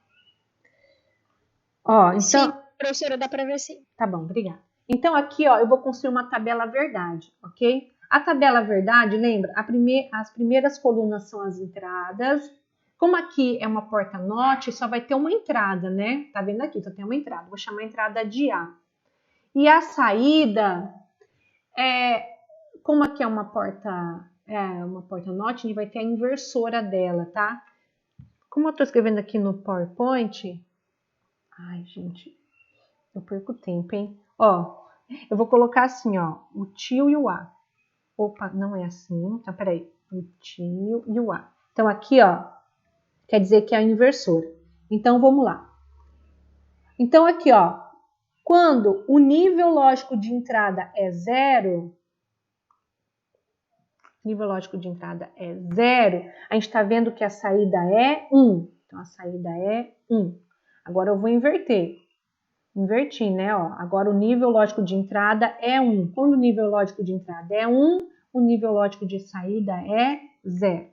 A: Ó, então...
E: Sim, professora, dá para ver sim.
A: Tá bom, obrigada. Então, aqui, ó, eu vou construir uma tabela verdade, ok? A tabela verdade, lembra? As primeiras colunas são as entradas. Como aqui é uma porta norte, só vai ter uma entrada, né? Tá vendo aqui? Só tem uma entrada. Vou chamar a entrada de A. E a saída, como aqui é uma porta norte, a gente vai ter a inversora dela, tá? Como eu tô escrevendo aqui no PowerPoint... Ai, gente, eu perco tempo, hein? Ó, eu vou colocar assim, ó, o tio e o A. Opa, não é assim. Então, peraí. O tio e o A. Então, aqui, ó, quer dizer que é a inversora. Então, vamos lá. Então, aqui, ó, quando o nível lógico de entrada é 0, nível lógico de entrada é 0, a gente está vendo que a saída é 1. Então, a saída é 1. Agora, eu vou inverter. Inverti, né? Ó, agora o nível lógico de entrada é 1. Quando o nível lógico de entrada é 1, o nível lógico de saída é 0.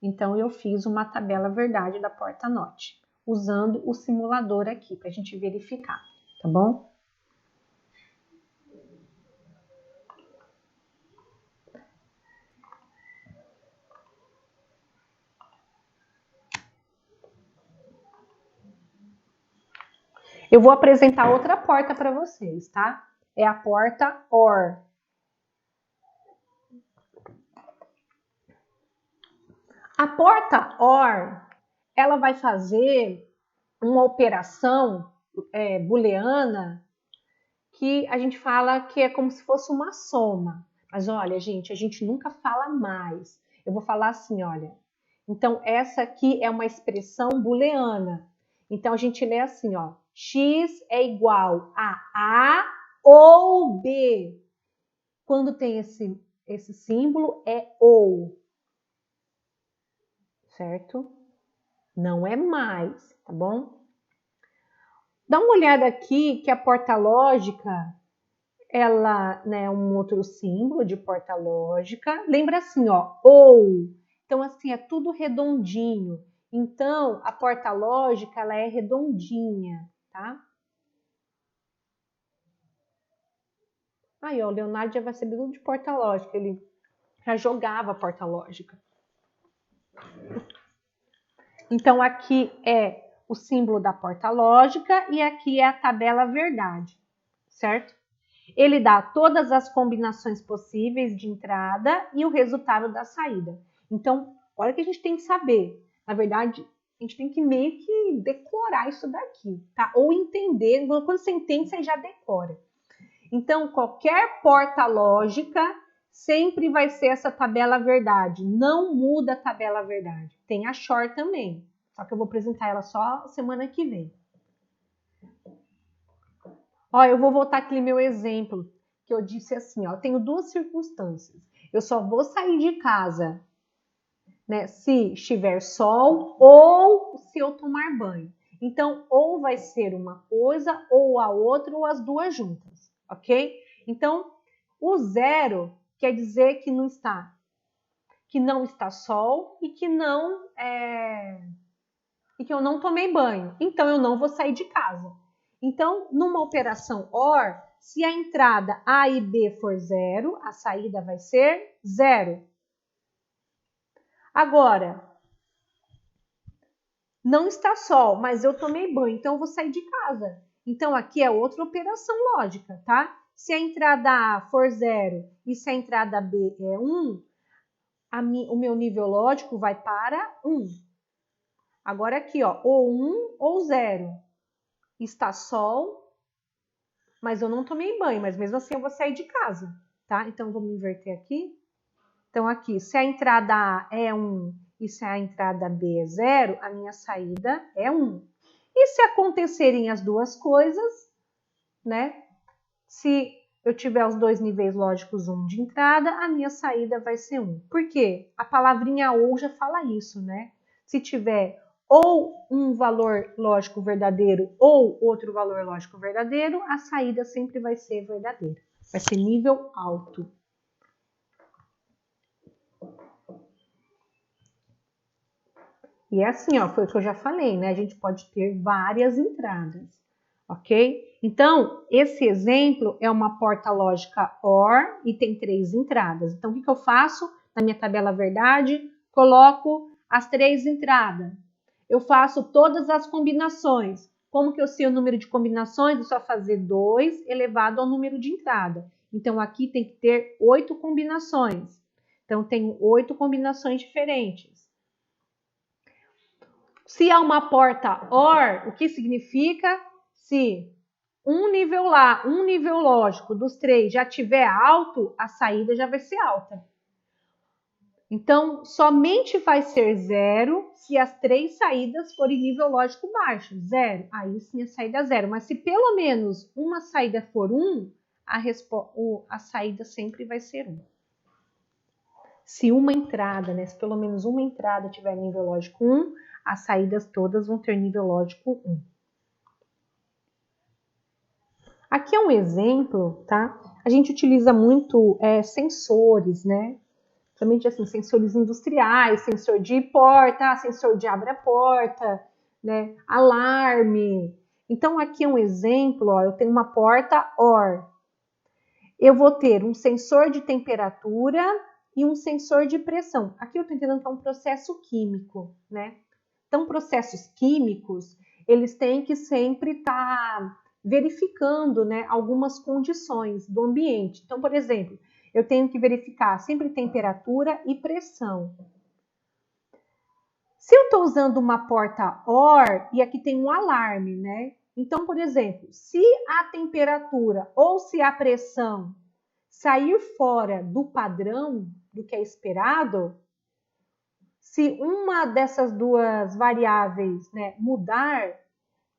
A: Então, eu fiz uma tabela verdade da porta norte, usando o simulador aqui, para a gente verificar, tá bom? Eu vou apresentar outra porta para vocês, tá? É a porta OR. porta OR, ela vai fazer uma operação booleana que a gente fala que é como se fosse uma soma. Mas olha, gente, a gente nunca fala mais. Eu vou falar assim, olha. Então, essa aqui é uma expressão booleana. Então, a gente lê assim, ó. X é igual a A ou B. Quando tem esse símbolo, é ou. Certo? Não é mais, tá bom? Dá uma olhada aqui que a porta lógica, ela, né, é um outro símbolo de porta lógica. Lembra assim, ó, ou. Então, assim, é tudo redondinho. Então, a porta lógica, ela é redondinha, tá? Aí, ó, o Leonardo já vai saber tudo de porta lógica. Ele já jogava porta lógica. Então, aqui é o símbolo da porta lógica e aqui é a tabela verdade, certo? Ele dá todas as combinações possíveis de entrada e o resultado da saída. Então, olha que a gente tem que saber. Na verdade, a gente tem que meio que decorar isso daqui, tá? Ou entender. Quando você entende, você já decora. Então, qualquer porta lógica sempre vai ser essa tabela verdade. Não muda a tabela verdade. Tem a short também. Só que eu vou apresentar ela só semana que vem. Ó, eu vou voltar aqui no meu exemplo, que eu disse assim, ó, eu tenho duas circunstâncias. Eu só vou sair de casa, né, se estiver sol ou se eu tomar banho. Então, ou vai ser uma coisa, ou a outra, ou as duas juntas, ok? Então, o zero quer dizer que não está sol e que eu não tomei banho. Então, eu não vou sair de casa. Então, numa operação OR, se a entrada A e B for 0, a saída vai ser 0. Agora, não está sol, mas eu tomei banho, então eu vou sair de casa. Então, aqui é outra operação lógica, tá? Se a entrada A for 0 e se a entrada B é 1, o meu nível lógico vai para 1. Agora aqui, ó, ou 1 ou 0. Está sol, mas eu não tomei banho, mas mesmo assim eu vou sair de casa, tá? Então, vamos inverter aqui. Então, aqui, se a entrada A é 1 e se a entrada B é 0, a minha saída é 1. E se acontecerem as duas coisas, né? Se eu tiver os dois níveis lógicos 1 de entrada, a minha saída vai ser 1. Por quê? A palavrinha ou já fala isso, né? Se tiver ou um valor lógico verdadeiro ou outro valor lógico verdadeiro, a saída sempre vai ser verdadeira. Vai ser nível alto. E é assim, ó, foi o que eu já falei, né? A gente pode ter várias entradas, ok? Então, esse exemplo é uma porta lógica OR e tem 3 entradas. Então, o que eu faço? Na minha tabela verdade, coloco as 3 entradas. Eu faço todas as combinações. Como que eu sei o número de combinações? É só fazer 2 elevado ao número de entrada. Então, aqui tem que ter 8 combinações. Então, tenho 8 combinações diferentes. Se há uma porta OR, o que significa? Se um nível lógico dos 3 já tiver alto, a saída já vai ser alta. Então, somente vai ser 0 se as 3 saídas forem nível lógico baixo. 0, aí sim a saída é 0. Mas se pelo menos uma saída for 1, a saída sempre vai ser 1. Se uma entrada, né, se pelo menos uma entrada tiver nível lógico 1, as saídas todas vão ter nível lógico 1. Aqui é um exemplo, tá? A gente utiliza muito sensores, né? Principalmente assim, sensores industriais, sensor de porta, sensor de abre a porta, né? Alarme. Então, aqui é um exemplo, ó, eu tenho uma porta OR. Eu vou ter um sensor de temperatura e um sensor de pressão. Aqui eu estou entendendo que é um processo químico, né? Então, processos químicos, eles têm que sempre estar verificando, né, algumas condições do ambiente. Então, por exemplo, eu tenho que verificar sempre temperatura e pressão. Se eu estou usando uma porta OR e aqui tem um alarme, né? Então, por exemplo, se a temperatura ou se a pressão sair fora do padrão, do que é esperado, se uma dessas duas variáveis, né, mudar,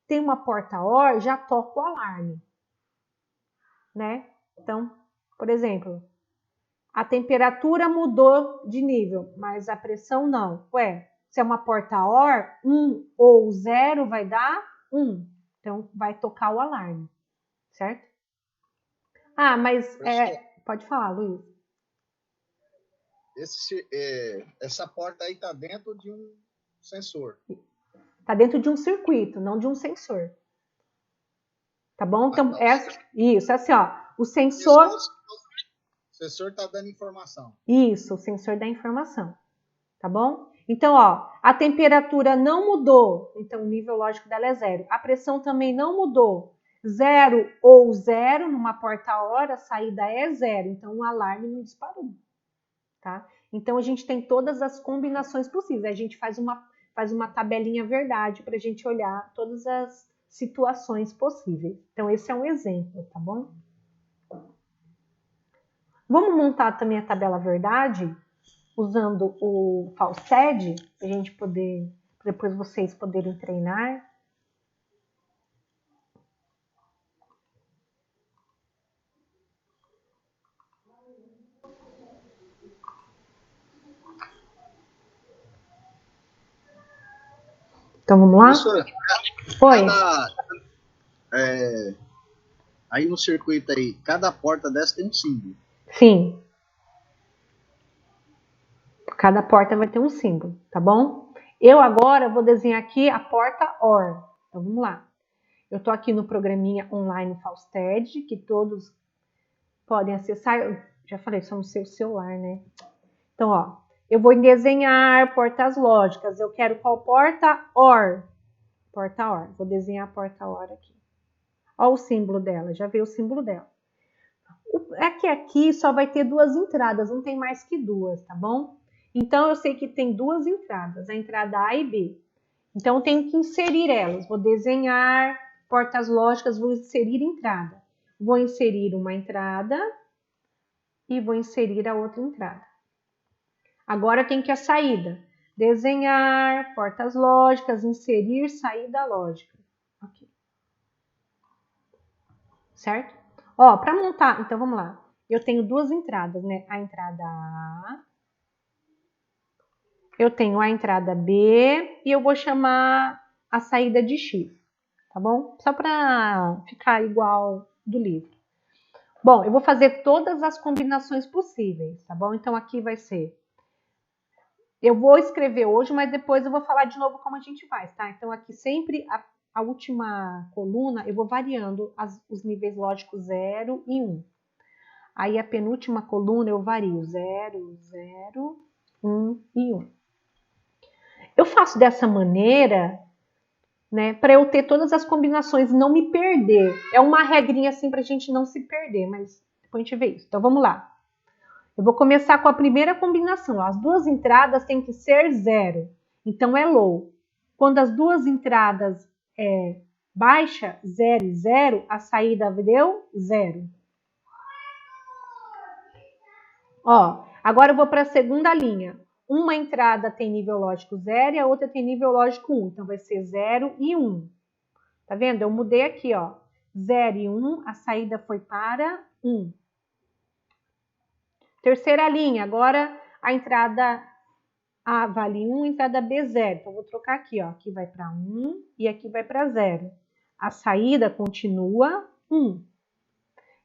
A: tem uma porta OR, já toca o alarme, né? Então, por exemplo, a temperatura mudou de nível, mas a pressão não. Ué, se é uma porta OR, 1 ou 0 vai dar 1. Então, vai tocar o alarme, certo? Ah, mas pode falar, Luiz.
C: Essa porta aí está dentro de um sensor.
A: Está dentro de um circuito, não de um sensor. Tá bom? Então, isso, assim, ó. O sensor...
C: O sensor está dando informação.
A: Isso, o sensor dá informação. Tá bom? Então, ó, a temperatura não mudou, então o nível lógico dela é 0. A pressão também não mudou. 0 ou 0, numa porta OR, a saída é 0. Então, o alarme não disparou. Tá? Então, a gente tem todas as combinações possíveis. A gente faz uma tabelinha verdade para a gente olhar todas as situações possíveis. Então, esse é um exemplo, tá bom? Vamos montar também a tabela verdade, usando o Falsted, para a gente poder, depois vocês poderem treinar. Então, vamos lá?
C: Professora,
A: Oi.
C: Aí no circuito aí, cada porta dessa tem um símbolo.
A: Sim. Cada porta vai ter um símbolo, tá bom? Eu agora vou desenhar aqui a porta OR. Então, vamos lá. Eu estou aqui no programinha online Falsted, que todos podem acessar. Eu já falei, só no seu celular, né? Então, ó, eu vou desenhar portas lógicas. Eu quero qual porta? OR. Porta OR. Vou desenhar a porta OR aqui. Ó o símbolo dela, já veio o símbolo dela. Aqui só vai ter duas entradas, não tem mais que duas, tá bom? Então, eu sei que tem duas entradas, a entrada A e B. Então, eu tenho que inserir elas. Vou desenhar portas lógicas, vou inserir entrada. Vou inserir uma entrada e vou inserir a outra entrada. Agora, tem que a saída. Desenhar portas lógicas, inserir saída lógica. Ok. Certo? Ó, para montar, então vamos lá. Eu tenho duas entradas, né? A entrada A. Eu tenho a entrada B e eu vou chamar a saída de X, tá bom? Só para ficar igual do livro. Bom, eu vou fazer todas as combinações possíveis, tá bom? Então, aqui vai ser... Eu vou escrever hoje, mas depois eu vou falar de novo como a gente faz, tá? Então, aqui sempre a última coluna eu vou variando os níveis lógicos 0 e 1. Aí, a penúltima coluna eu vario 0, 0, 1 e 1. Eu faço dessa maneira, né, para eu ter todas as combinações e não me perder. É uma regrinha assim para a gente não se perder, mas depois a gente vê isso. Então vamos lá. Eu vou começar com a primeira combinação. As duas entradas têm que ser 0. Então é low. Quando as duas entradas é baixa, 0 e 0, a saída deu 0. Ó, agora eu vou para a segunda linha. Uma entrada tem nível lógico 0 e a outra tem nível lógico 1. Então, vai ser 0 e 1. Tá vendo? Eu mudei aqui, ó. 0 e 1, a saída foi para 1. Terceira linha, agora a entrada A vale 1, a entrada B 0. Então, eu vou trocar aqui, ó. Aqui vai para 1 e aqui vai para 0. A saída continua 1.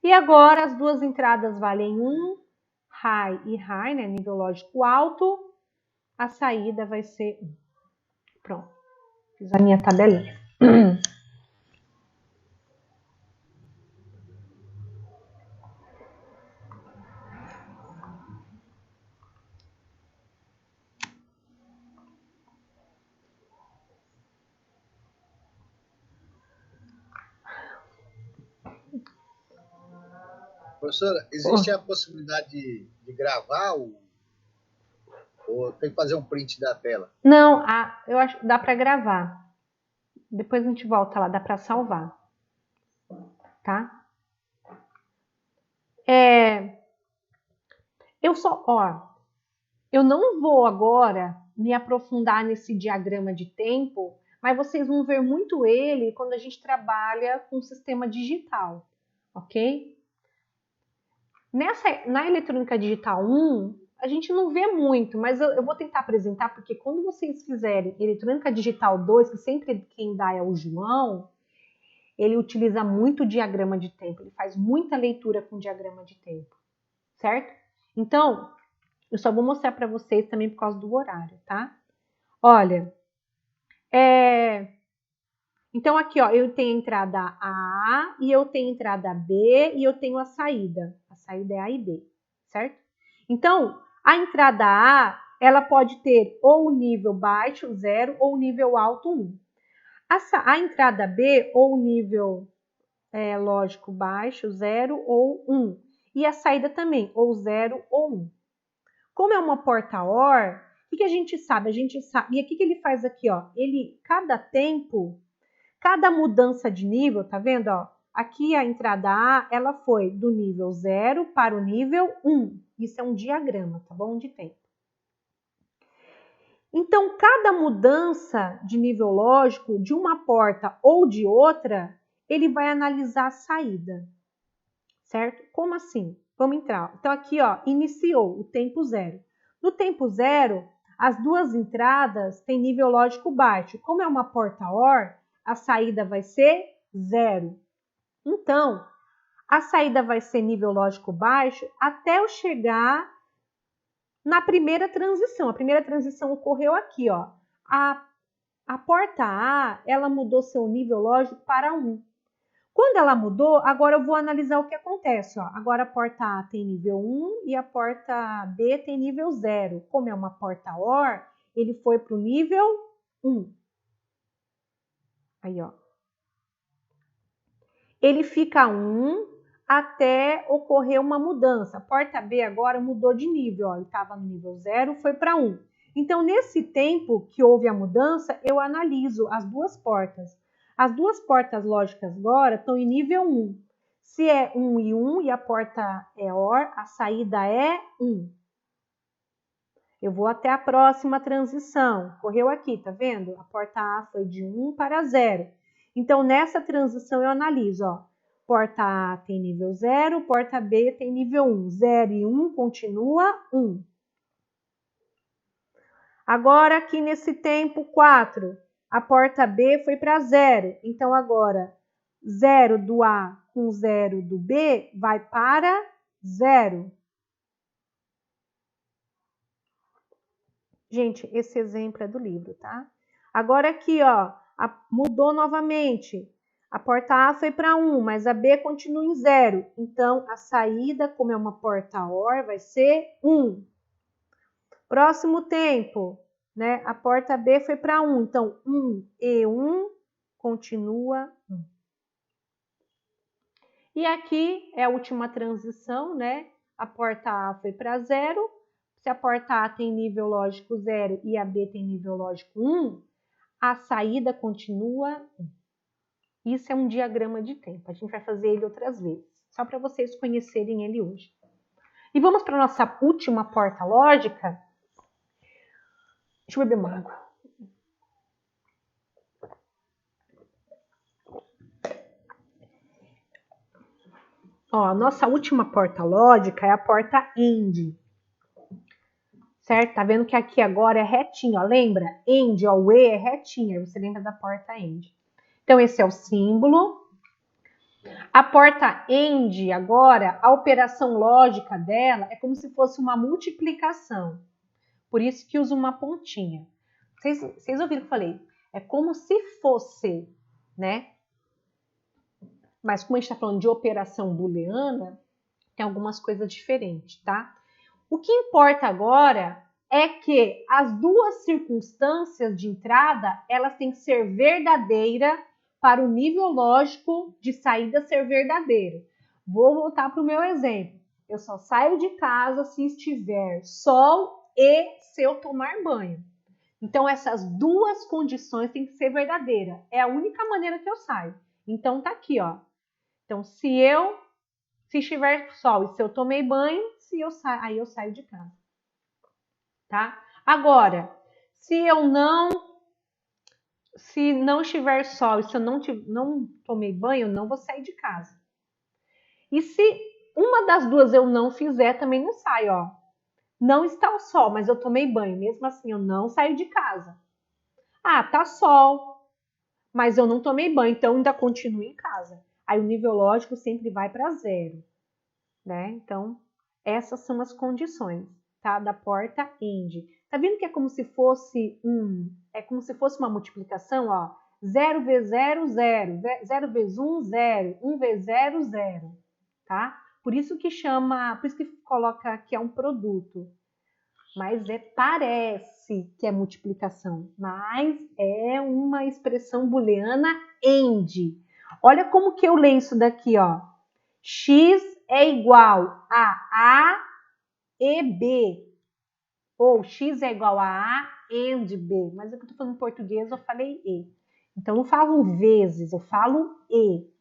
A: E agora, as duas entradas valem 1, high e high, né? Nível lógico alto. A saída vai ser 1. Pronto. Fiz a minha tabelinha.
C: Professora, existe a possibilidade de gravar o Ou tem que fazer um print da tela?
A: Não, eu acho que dá para gravar. Depois a gente volta lá, dá para salvar. Tá? Eu não vou agora me aprofundar nesse diagrama de tempo, mas vocês vão ver muito ele quando a gente trabalha com sistema digital, ok? Na eletrônica digital 1, a gente não vê muito, mas eu vou tentar apresentar, porque quando vocês fizerem eletrônica digital 2, que sempre quem dá é o João, ele utiliza muito diagrama de tempo, ele faz muita leitura com diagrama de tempo, certo? Então, eu só vou mostrar para vocês também por causa do horário, tá? Olha, então aqui, ó, eu tenho a entrada A e eu tenho a entrada B e eu tenho a saída. A saída é A e B, certo? Então, a entrada A, ela pode ter ou o nível baixo, 0, ou o nível alto, 1. A entrada B, ou o nível lógico baixo, 0 ou 1. E a saída também, ou 0 ou 1. Como é uma porta OR, o que a gente sabe? A gente sabe. E o que ele faz aqui, ó? Cada tempo, cada mudança de nível, tá vendo, ó? Aqui a entrada A, ela foi do nível 0 para o nível 1. Isso é um diagrama, tá bom? De tempo. Então, cada mudança de nível lógico de uma porta ou de outra, ele vai analisar a saída, certo? Como assim? Vamos entrar. Então, aqui, ó, iniciou o tempo 0. No tempo 0, as duas entradas têm nível lógico baixo. Como é uma porta OR, a saída vai ser 0. Então, a saída vai ser nível lógico baixo até eu chegar na primeira transição. A primeira transição ocorreu aqui, ó. A porta A, ela mudou seu nível lógico para 1. Quando ela mudou, agora eu vou analisar o que acontece, ó. Agora a porta A tem nível 1 e a porta B tem nível 0. Como é uma porta OR, ele foi para o nível 1. Aí, ó. Ele fica 1 até ocorrer uma mudança. A porta B agora mudou de nível, ó. Ele estava no nível 0, foi para 1. Então, nesse tempo que houve a mudança, eu analiso as duas portas. As duas portas lógicas agora estão em nível 1. Se é 1 e 1 e a porta é OR, a saída é 1. Eu vou até a próxima transição. Correu aqui, tá vendo? A porta A foi de 1 para 0. Então, nessa transição eu analiso, ó. Porta A tem nível 0, porta B tem nível 1. 0 e 1 continua 1. Agora, aqui nesse tempo 4, a porta B foi para 0. Então, agora, 0 do A com 0 do B vai para 0. Gente, esse exemplo é do livro, tá? Agora aqui, ó, mudou novamente. A porta A foi para 1, mas a B continua em 0. Então, a saída, como é uma porta OR, vai ser 1. Próximo tempo, né? A porta B foi para 1. Então, 1 e 1 continua 1. E aqui é a última transição, né? A porta A foi para 0. Se a porta A tem nível lógico 0 e a B tem nível lógico 1, a saída continua 1. Isso é um diagrama de tempo. A gente vai fazer ele outras vezes, só para vocês conhecerem ele hoje. E vamos para a nossa última porta lógica. Deixa eu beber uma água. Ó, a nossa última porta lógica é a porta AND. Certo? Tá vendo que aqui agora é retinho, ó. Lembra? AND, ó, o E é retinho. Aí você lembra da porta AND. Então, esse é o símbolo. A porta AND, agora, a operação lógica dela é como se fosse uma multiplicação. Por isso que usa uma pontinha. Vocês ouviram o que eu falei? É como se fosse, né? Mas como a gente está falando de operação booleana, tem algumas coisas diferentes, tá? O que importa agora é que as duas circunstâncias de entrada, elas têm que ser verdadeiras para o nível lógico de saída ser verdadeiro. Vou voltar para o meu exemplo. Eu só saio de casa se estiver sol e se eu tomar banho. Então, essas duas condições têm que ser verdadeiras. É a única maneira que eu saio. Então, tá aqui, ó. Então, se estiver sol e se eu tomei banho, aí eu saio de casa. Tá? Agora, se não estiver sol e se eu não tomei banho, eu não vou sair de casa. E se uma das duas eu não fizer, também não saio, ó. Não está o sol, mas eu tomei banho. Mesmo assim, eu não saio de casa. Ah, tá sol, mas eu não tomei banho, então ainda continuo em casa. Aí o nível lógico sempre vai para 0, né? Então, essas são as condições, tá? Da porta AND. Tá vendo que é como se fosse uma multiplicação, ó. 0 vezes 0, 0. 0 vezes 1, 0. 1 vezes 0, 0. Tá? Por isso que coloca que é um produto. Mas parece que é multiplicação. Mas é uma expressão booleana AND. Olha como que eu leio isso daqui, ó. X é igual a A e B. Ou X é igual a A and B. Mas é que eu tô falando em português, eu falei E. Então, eu não falo vezes, eu falo E.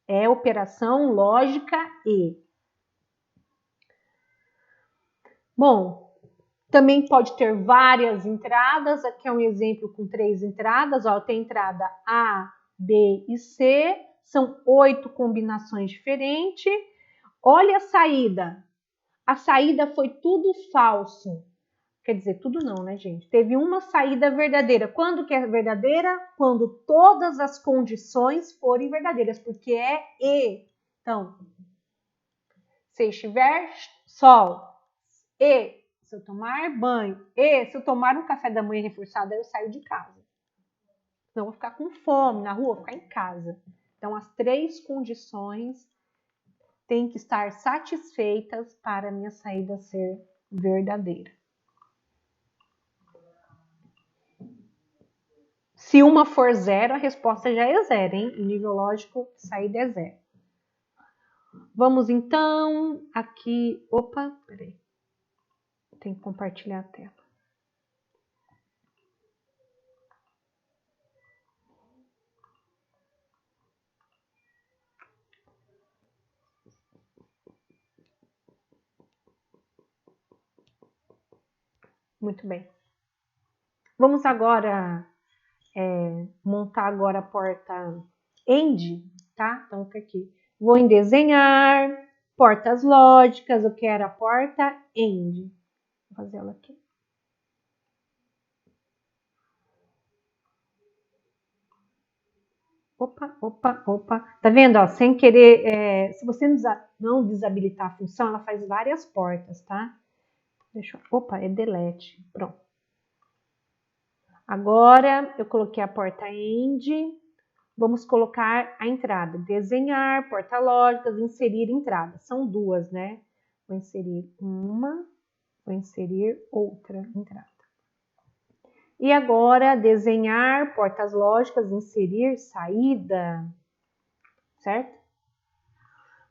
A: É operação lógica E. Bom, também pode ter várias entradas. Aqui é um exemplo com 3 entradas. Ó, tem entrada A, B e C. São 8 combinações diferentes. Olha a saída. A saída foi tudo falso. Quer dizer, tudo não, né, gente? Teve uma saída verdadeira. Quando que é verdadeira? Quando todas as condições forem verdadeiras, porque é E. Então, se estiver sol, E, se eu tomar banho, E, se eu tomar um café da manhã reforçado, aí eu saio de casa. Não vou ficar com fome na rua, vou ficar em casa. Então, as 3 condições têm que estar satisfeitas para a minha saída ser verdadeira. Se uma for 0, a resposta já é 0, hein? Em nível lógico, saída é 0. Vamos então aqui... Opa, peraí. Tem que compartilhar a tela. Muito bem. Vamos agora montar agora a porta AND, tá? Então, tá aqui. Vou em desenhar, portas lógicas, eu quero a porta AND. Vou fazer ela aqui. Opa. Tá vendo? Ó, sem querer, se você não desabilitar a função, ela faz várias portas, tá? É delete. Pronto. Agora, eu coloquei a porta AND. Vamos colocar a entrada. Desenhar, porta lógicas, inserir entrada. São 2, né? Vou inserir uma, vou inserir outra entrada. E agora, desenhar, portas lógicas, inserir saída. Certo?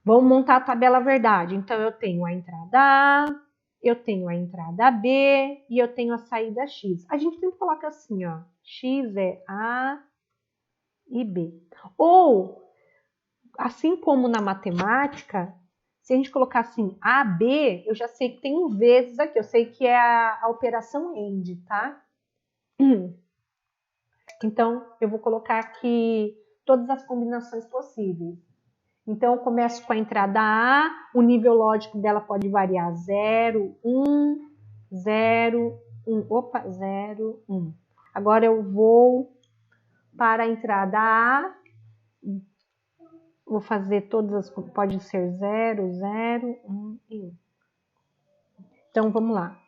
A: Vamos montar a tabela verdade. Então, eu tenho a entrada A, eu tenho a entrada B e eu tenho a saída X. A gente sempre coloca assim, ó. X é A e B. Ou, assim como na matemática, se a gente colocar assim AB, eu já sei que tem um vezes aqui. Eu sei que é a operação AND, tá? Então, eu vou colocar aqui todas as combinações possíveis. Então, eu começo com a entrada A, o nível lógico dela pode variar 0, 1, 0, 1. Opa, 0, 1. Agora eu vou para a entrada A, vou fazer todas as, pode ser 0, 0, 1 e 1. Então, vamos lá.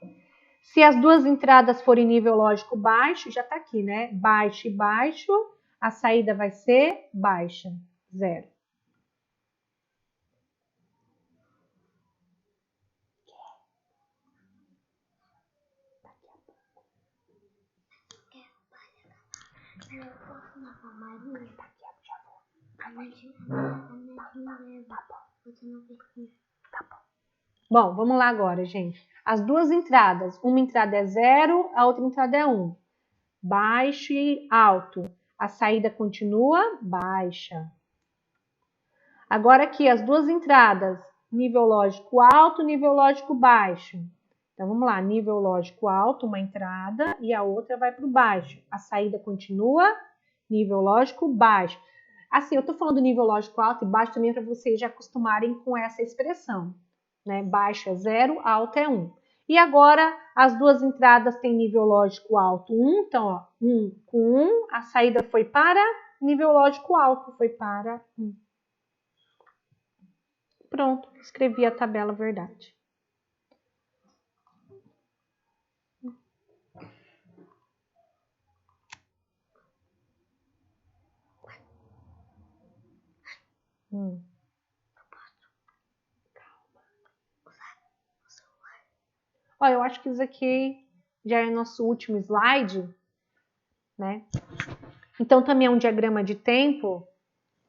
A: Se as duas entradas forem nível lógico baixo, já está aqui, né? Baixo e baixo, a saída vai ser baixa, 0. Tá bom. Bom, vamos lá agora, gente. As duas entradas. Uma entrada é 0, a outra entrada é 1. Baixo e alto. A saída continua baixa. Agora aqui, as duas entradas. Nível lógico alto, nível lógico baixo. Então, vamos lá. Nível lógico alto, uma entrada, e a outra vai para o baixo. A saída continua nível lógico baixo. Assim, eu estou falando nível lógico alto e baixo também para vocês já acostumarem com essa expressão. Né? Baixo é 0, alto é 1. E agora, as duas entradas têm nível lógico alto 1. Então, ó, 1 com 1, a saída foi para nível lógico alto, foi para 1. Pronto, escrevi a tabela verdade. Ó, eu acho que isso aqui já é nosso último slide, né? Então, também é um diagrama de tempo,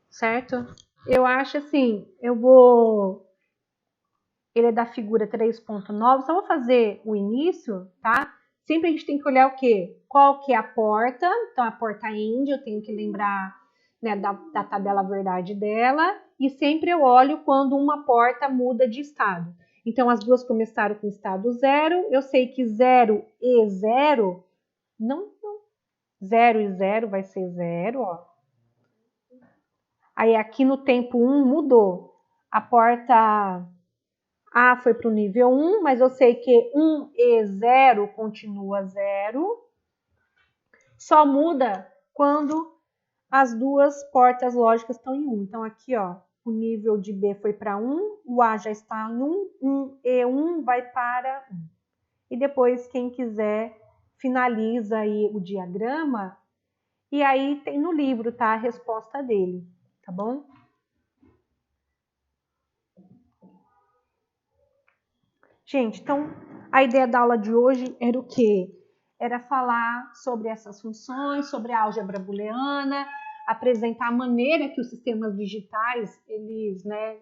A: certo? Eu acho assim, ele é da figura 3.9, só vou fazer o início, tá? Sempre a gente tem que olhar o quê? Qual que é a porta, então a porta end, eu tenho que lembrar, né, da tabela verdade dela, e sempre eu olho quando uma porta muda de estado. Então, as duas começaram com estado 0, eu sei que 0 e 0, não, 0 e 0 vai ser 0, ó. Aí aqui no tempo 1 mudou. A porta A foi para o nível 1, mas eu sei que 1 e 0 continua 0. Só muda quando as duas portas lógicas estão em 1. Então aqui, ó, o nível de B foi para 1, o A já está em 1, 1 e 1 vai para 1. E depois, quem quiser, finaliza aí o diagrama. E aí tem no livro, tá? A resposta dele, tá bom? Gente, então a ideia da aula de hoje era o quê? Era falar sobre essas funções, sobre a álgebra booleana, apresentar a maneira que os sistemas digitais, eles, né,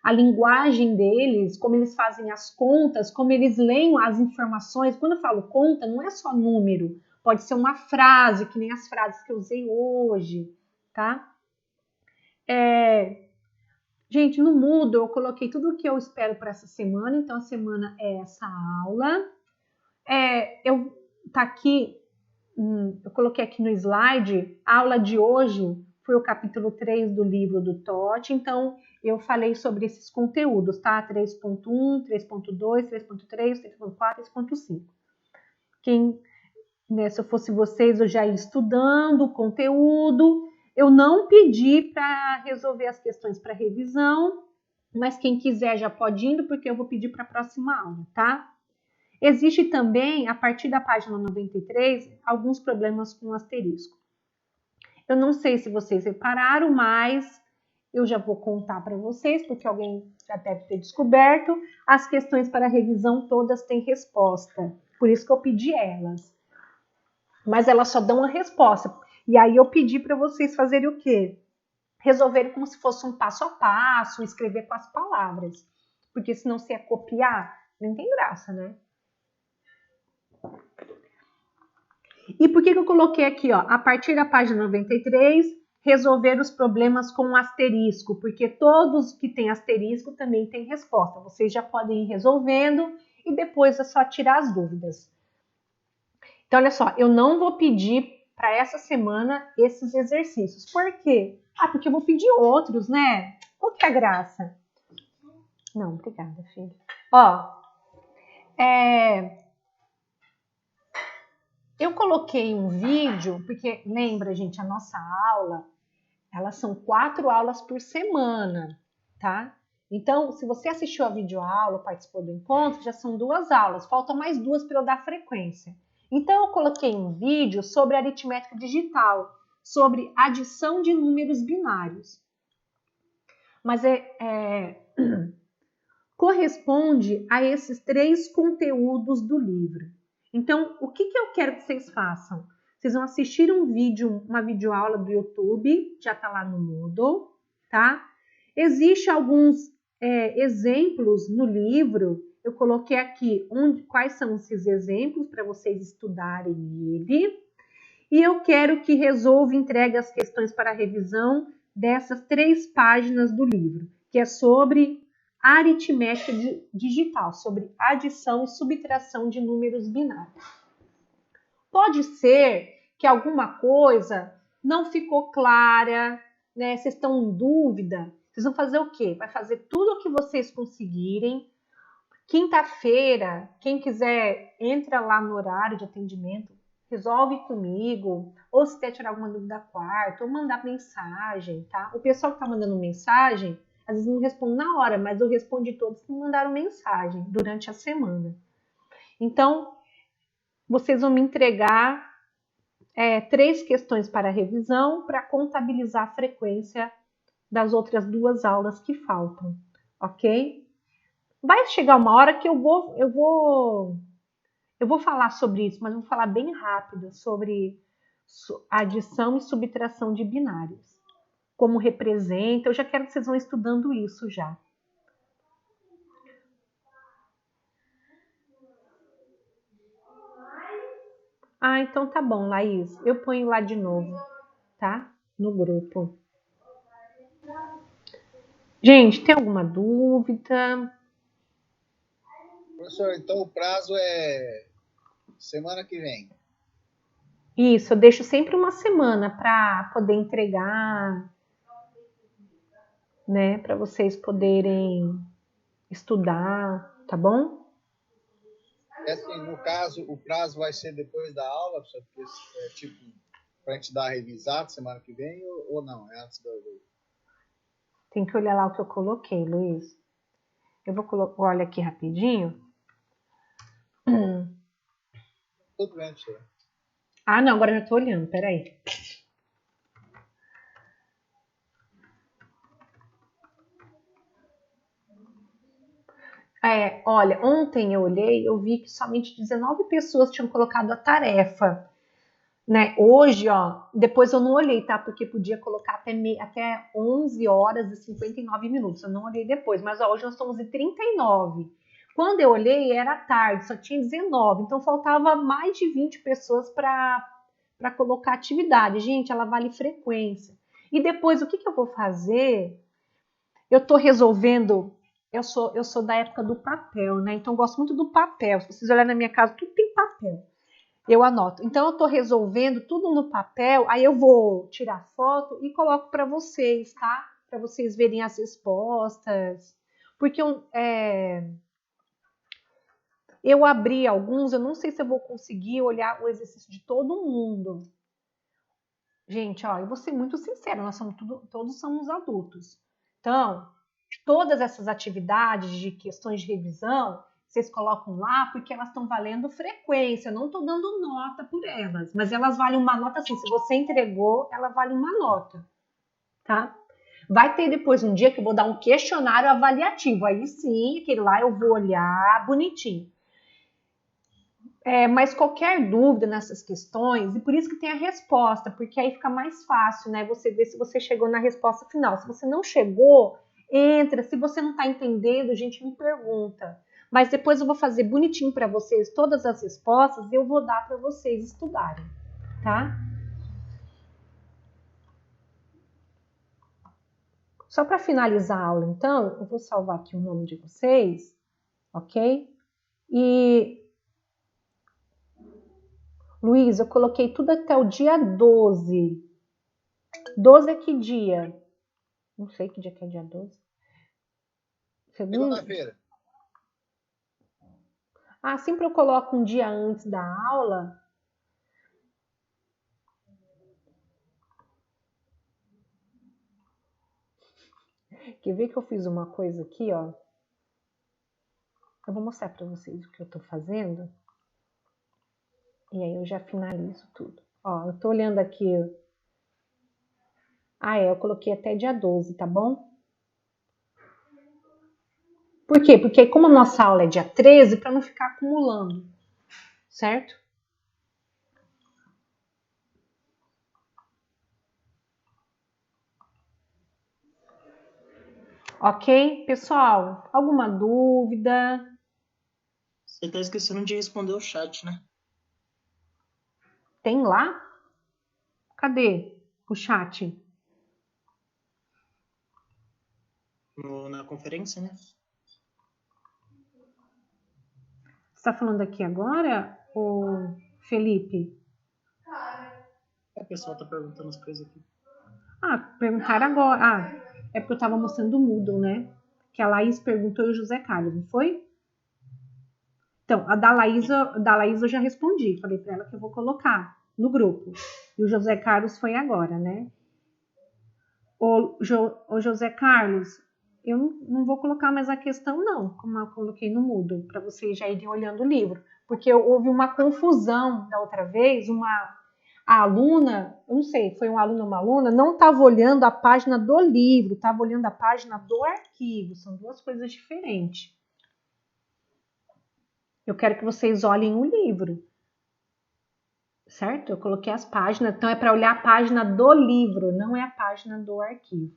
A: a linguagem deles, como eles fazem as contas, como eles leem as informações. Quando eu falo conta, não é só número, pode ser uma frase, que nem as frases que eu usei hoje, tá? Gente, no Moodle eu coloquei tudo o que eu espero para essa semana, então a semana é essa aula. Tá aqui, eu coloquei aqui no slide, a aula de hoje foi o capítulo 3 do livro do Totti, então eu falei sobre esses conteúdos, tá? 3.1, 3.2, 3.3, 3.4, 3.5. Quem, né, se eu fosse vocês, eu já ia estudando o conteúdo. Eu não pedi para resolver as questões para revisão, mas quem quiser já pode ir indo, porque eu vou pedir para a próxima aula, tá? Existe também, a partir da página 93, alguns problemas com asterisco. Eu não sei se vocês repararam, mas eu já vou contar para vocês, porque alguém já deve ter descoberto. As questões para revisão todas têm resposta, por isso que eu pedi elas. Mas elas só dão a resposta. E aí eu pedi para vocês fazerem o quê? Resolverem como se fosse um passo a passo, escrever com as palavras. Porque senão se é copiar, não tem graça, né? E por que eu coloquei aqui, ó, a partir da página 93, resolver os problemas com asterisco? Porque todos que têm asterisco também têm resposta. Vocês já podem ir resolvendo e depois é só tirar as dúvidas. Então, olha só, eu não vou pedir para essa semana esses exercícios. Por quê? Ah, porque eu vou pedir outros, né? Qual que é a graça? Não, obrigada, filha. Ó, eu coloquei um vídeo, porque lembra, gente, a nossa aula, elas são 4 aulas por semana, tá? Então, se você assistiu a videoaula, participou do encontro, já são 2 aulas, faltam mais 2 para eu dar frequência. Então, eu coloquei um vídeo sobre aritmética digital, sobre adição de números binários. Mas corresponde a esses 3 conteúdos do livro. Então, o que eu quero que vocês façam? Vocês vão assistir um vídeo, uma videoaula do YouTube, já está lá no Moodle, tá? Existem alguns exemplos no livro. Eu coloquei aqui quais são esses exemplos para vocês estudarem ele. E eu quero que resolva e entregue as questões para revisão dessas 3 páginas do livro, que é sobre aritmética digital, sobre adição e subtração de números binários. Pode ser que alguma coisa não ficou clara, né? Vocês estão em dúvida. Vocês vão fazer o quê? Vai fazer tudo o que vocês conseguirem. Quinta-feira, quem quiser, entra lá no horário de atendimento, resolve comigo, ou se quer tirar alguma dúvida quarta, ou mandar mensagem, tá? O pessoal que tá mandando mensagem, às vezes não responde na hora, mas eu respondi todos que me mandaram mensagem durante a semana. Então, vocês vão me entregar 3 questões para revisão para contabilizar a frequência das outras 2 aulas que faltam, ok? Vai chegar uma hora que eu vou falar sobre isso, mas eu vou falar bem rápido sobre adição e subtração de binários. Como representa, eu já quero que vocês vão estudando isso já. Ah, então tá bom, Laís. Eu ponho lá de novo, tá? No grupo. Gente, tem alguma dúvida?
C: Professor, então o prazo é semana que vem.
A: Isso, eu deixo sempre uma semana para poder entregar, né? Para vocês poderem estudar, tá bom?
C: Assim, no caso, o prazo vai ser depois da aula, porque tipo, para a gente dar revisado semana que vem ou não? É antes da aula?
A: Tem que olhar lá o que eu coloquei, Luiz. Eu vou colocar, olha aqui rapidinho.
C: Tudo bem, senhor.
A: Ah, não, agora eu já tô olhando, peraí. Olha, ontem eu olhei, eu vi que somente 19 pessoas tinham colocado a tarefa, né? Hoje, ó, depois eu não olhei, tá? Porque podia colocar até 11 horas e 59 minutos. Eu não olhei depois, mas ó, hoje nós estamos em 39. Quando eu olhei, era tarde, só tinha 19. Então faltava mais de 20 pessoas para colocar atividade. Gente, ela vale frequência. E depois, o que eu vou fazer? Eu estou resolvendo. Eu sou da época do papel, né? Então eu gosto muito do papel. Se vocês olharem na minha casa, tudo tem papel. Eu anoto. Então eu estou resolvendo tudo no papel. Aí eu vou tirar foto e coloco para vocês, tá? Para vocês verem as respostas. Porque eu abri alguns, eu não sei se eu vou conseguir olhar o exercício de todo mundo. Gente, ó, eu vou ser muito sincera, nós todos somos adultos. Então, todas essas atividades de questões de revisão, vocês colocam lá porque elas estão valendo frequência. Eu não estou dando nota por elas, mas elas valem uma nota assim. Se você entregou, ela vale uma nota, tá? Vai ter depois um dia que eu vou dar um questionário avaliativo. Aí sim, aquele lá eu vou olhar bonitinho. Mas qualquer dúvida nessas questões, e por isso que tem a resposta, porque aí fica mais fácil, né? Você ver se você chegou na resposta final. Se você não chegou, entra. Se você não está entendendo, a gente me pergunta. Mas depois eu vou fazer bonitinho para vocês todas as respostas e eu vou dar para vocês estudarem, tá? Só para finalizar a aula, então, eu vou salvar aqui o nome de vocês, ok? E Luiz, eu coloquei tudo até o dia 12. 12 é que dia? Não sei que dia que é dia 12.
C: Segunda-feira.
A: Ah, sempre eu coloco um dia antes da aula. Quer ver que eu fiz uma coisa aqui, ó? Eu vou mostrar para vocês o que eu tô fazendo. E aí eu já finalizo tudo. Ó, eu tô olhando aqui. Ah, eu coloquei até dia 12, tá bom? Por quê? Porque como a nossa aula é dia 13, para não ficar acumulando, certo? Ok, pessoal? Alguma dúvida?
F: Você tá esquecendo de responder o chat, né?
A: Tem lá? Cadê o chat?
F: Na conferência, né?
A: Você tá falando aqui agora, ô Felipe?
F: O pessoal tá perguntando as coisas aqui.
A: Ah, perguntaram agora. Ah, é porque eu tava mostrando o Moodle, né? Que a Laís perguntou e o José Carlos, não foi? Então, a da Laís eu já respondi. Falei para ela que eu vou colocar no grupo. E o José Carlos foi agora, né? O José Carlos, eu não vou colocar mais a questão, não, como eu coloquei no Moodle, para vocês já irem olhando o livro. Porque houve uma confusão da outra vez, a aluna, eu não sei, foi um aluno ou uma aluna, não estava olhando a página do livro, estava olhando a página do arquivo. São duas coisas diferentes. Eu quero que vocês olhem o livro, certo? Eu coloquei as páginas, então é para olhar a página do livro, não é a página do arquivo.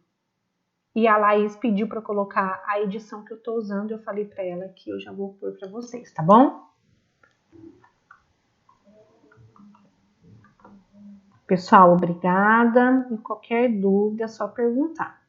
A: E a Laís pediu para eu colocar a edição que eu estou usando, eu falei para ela que eu já vou pôr para vocês, tá bom? Pessoal, obrigada. E qualquer dúvida é só perguntar.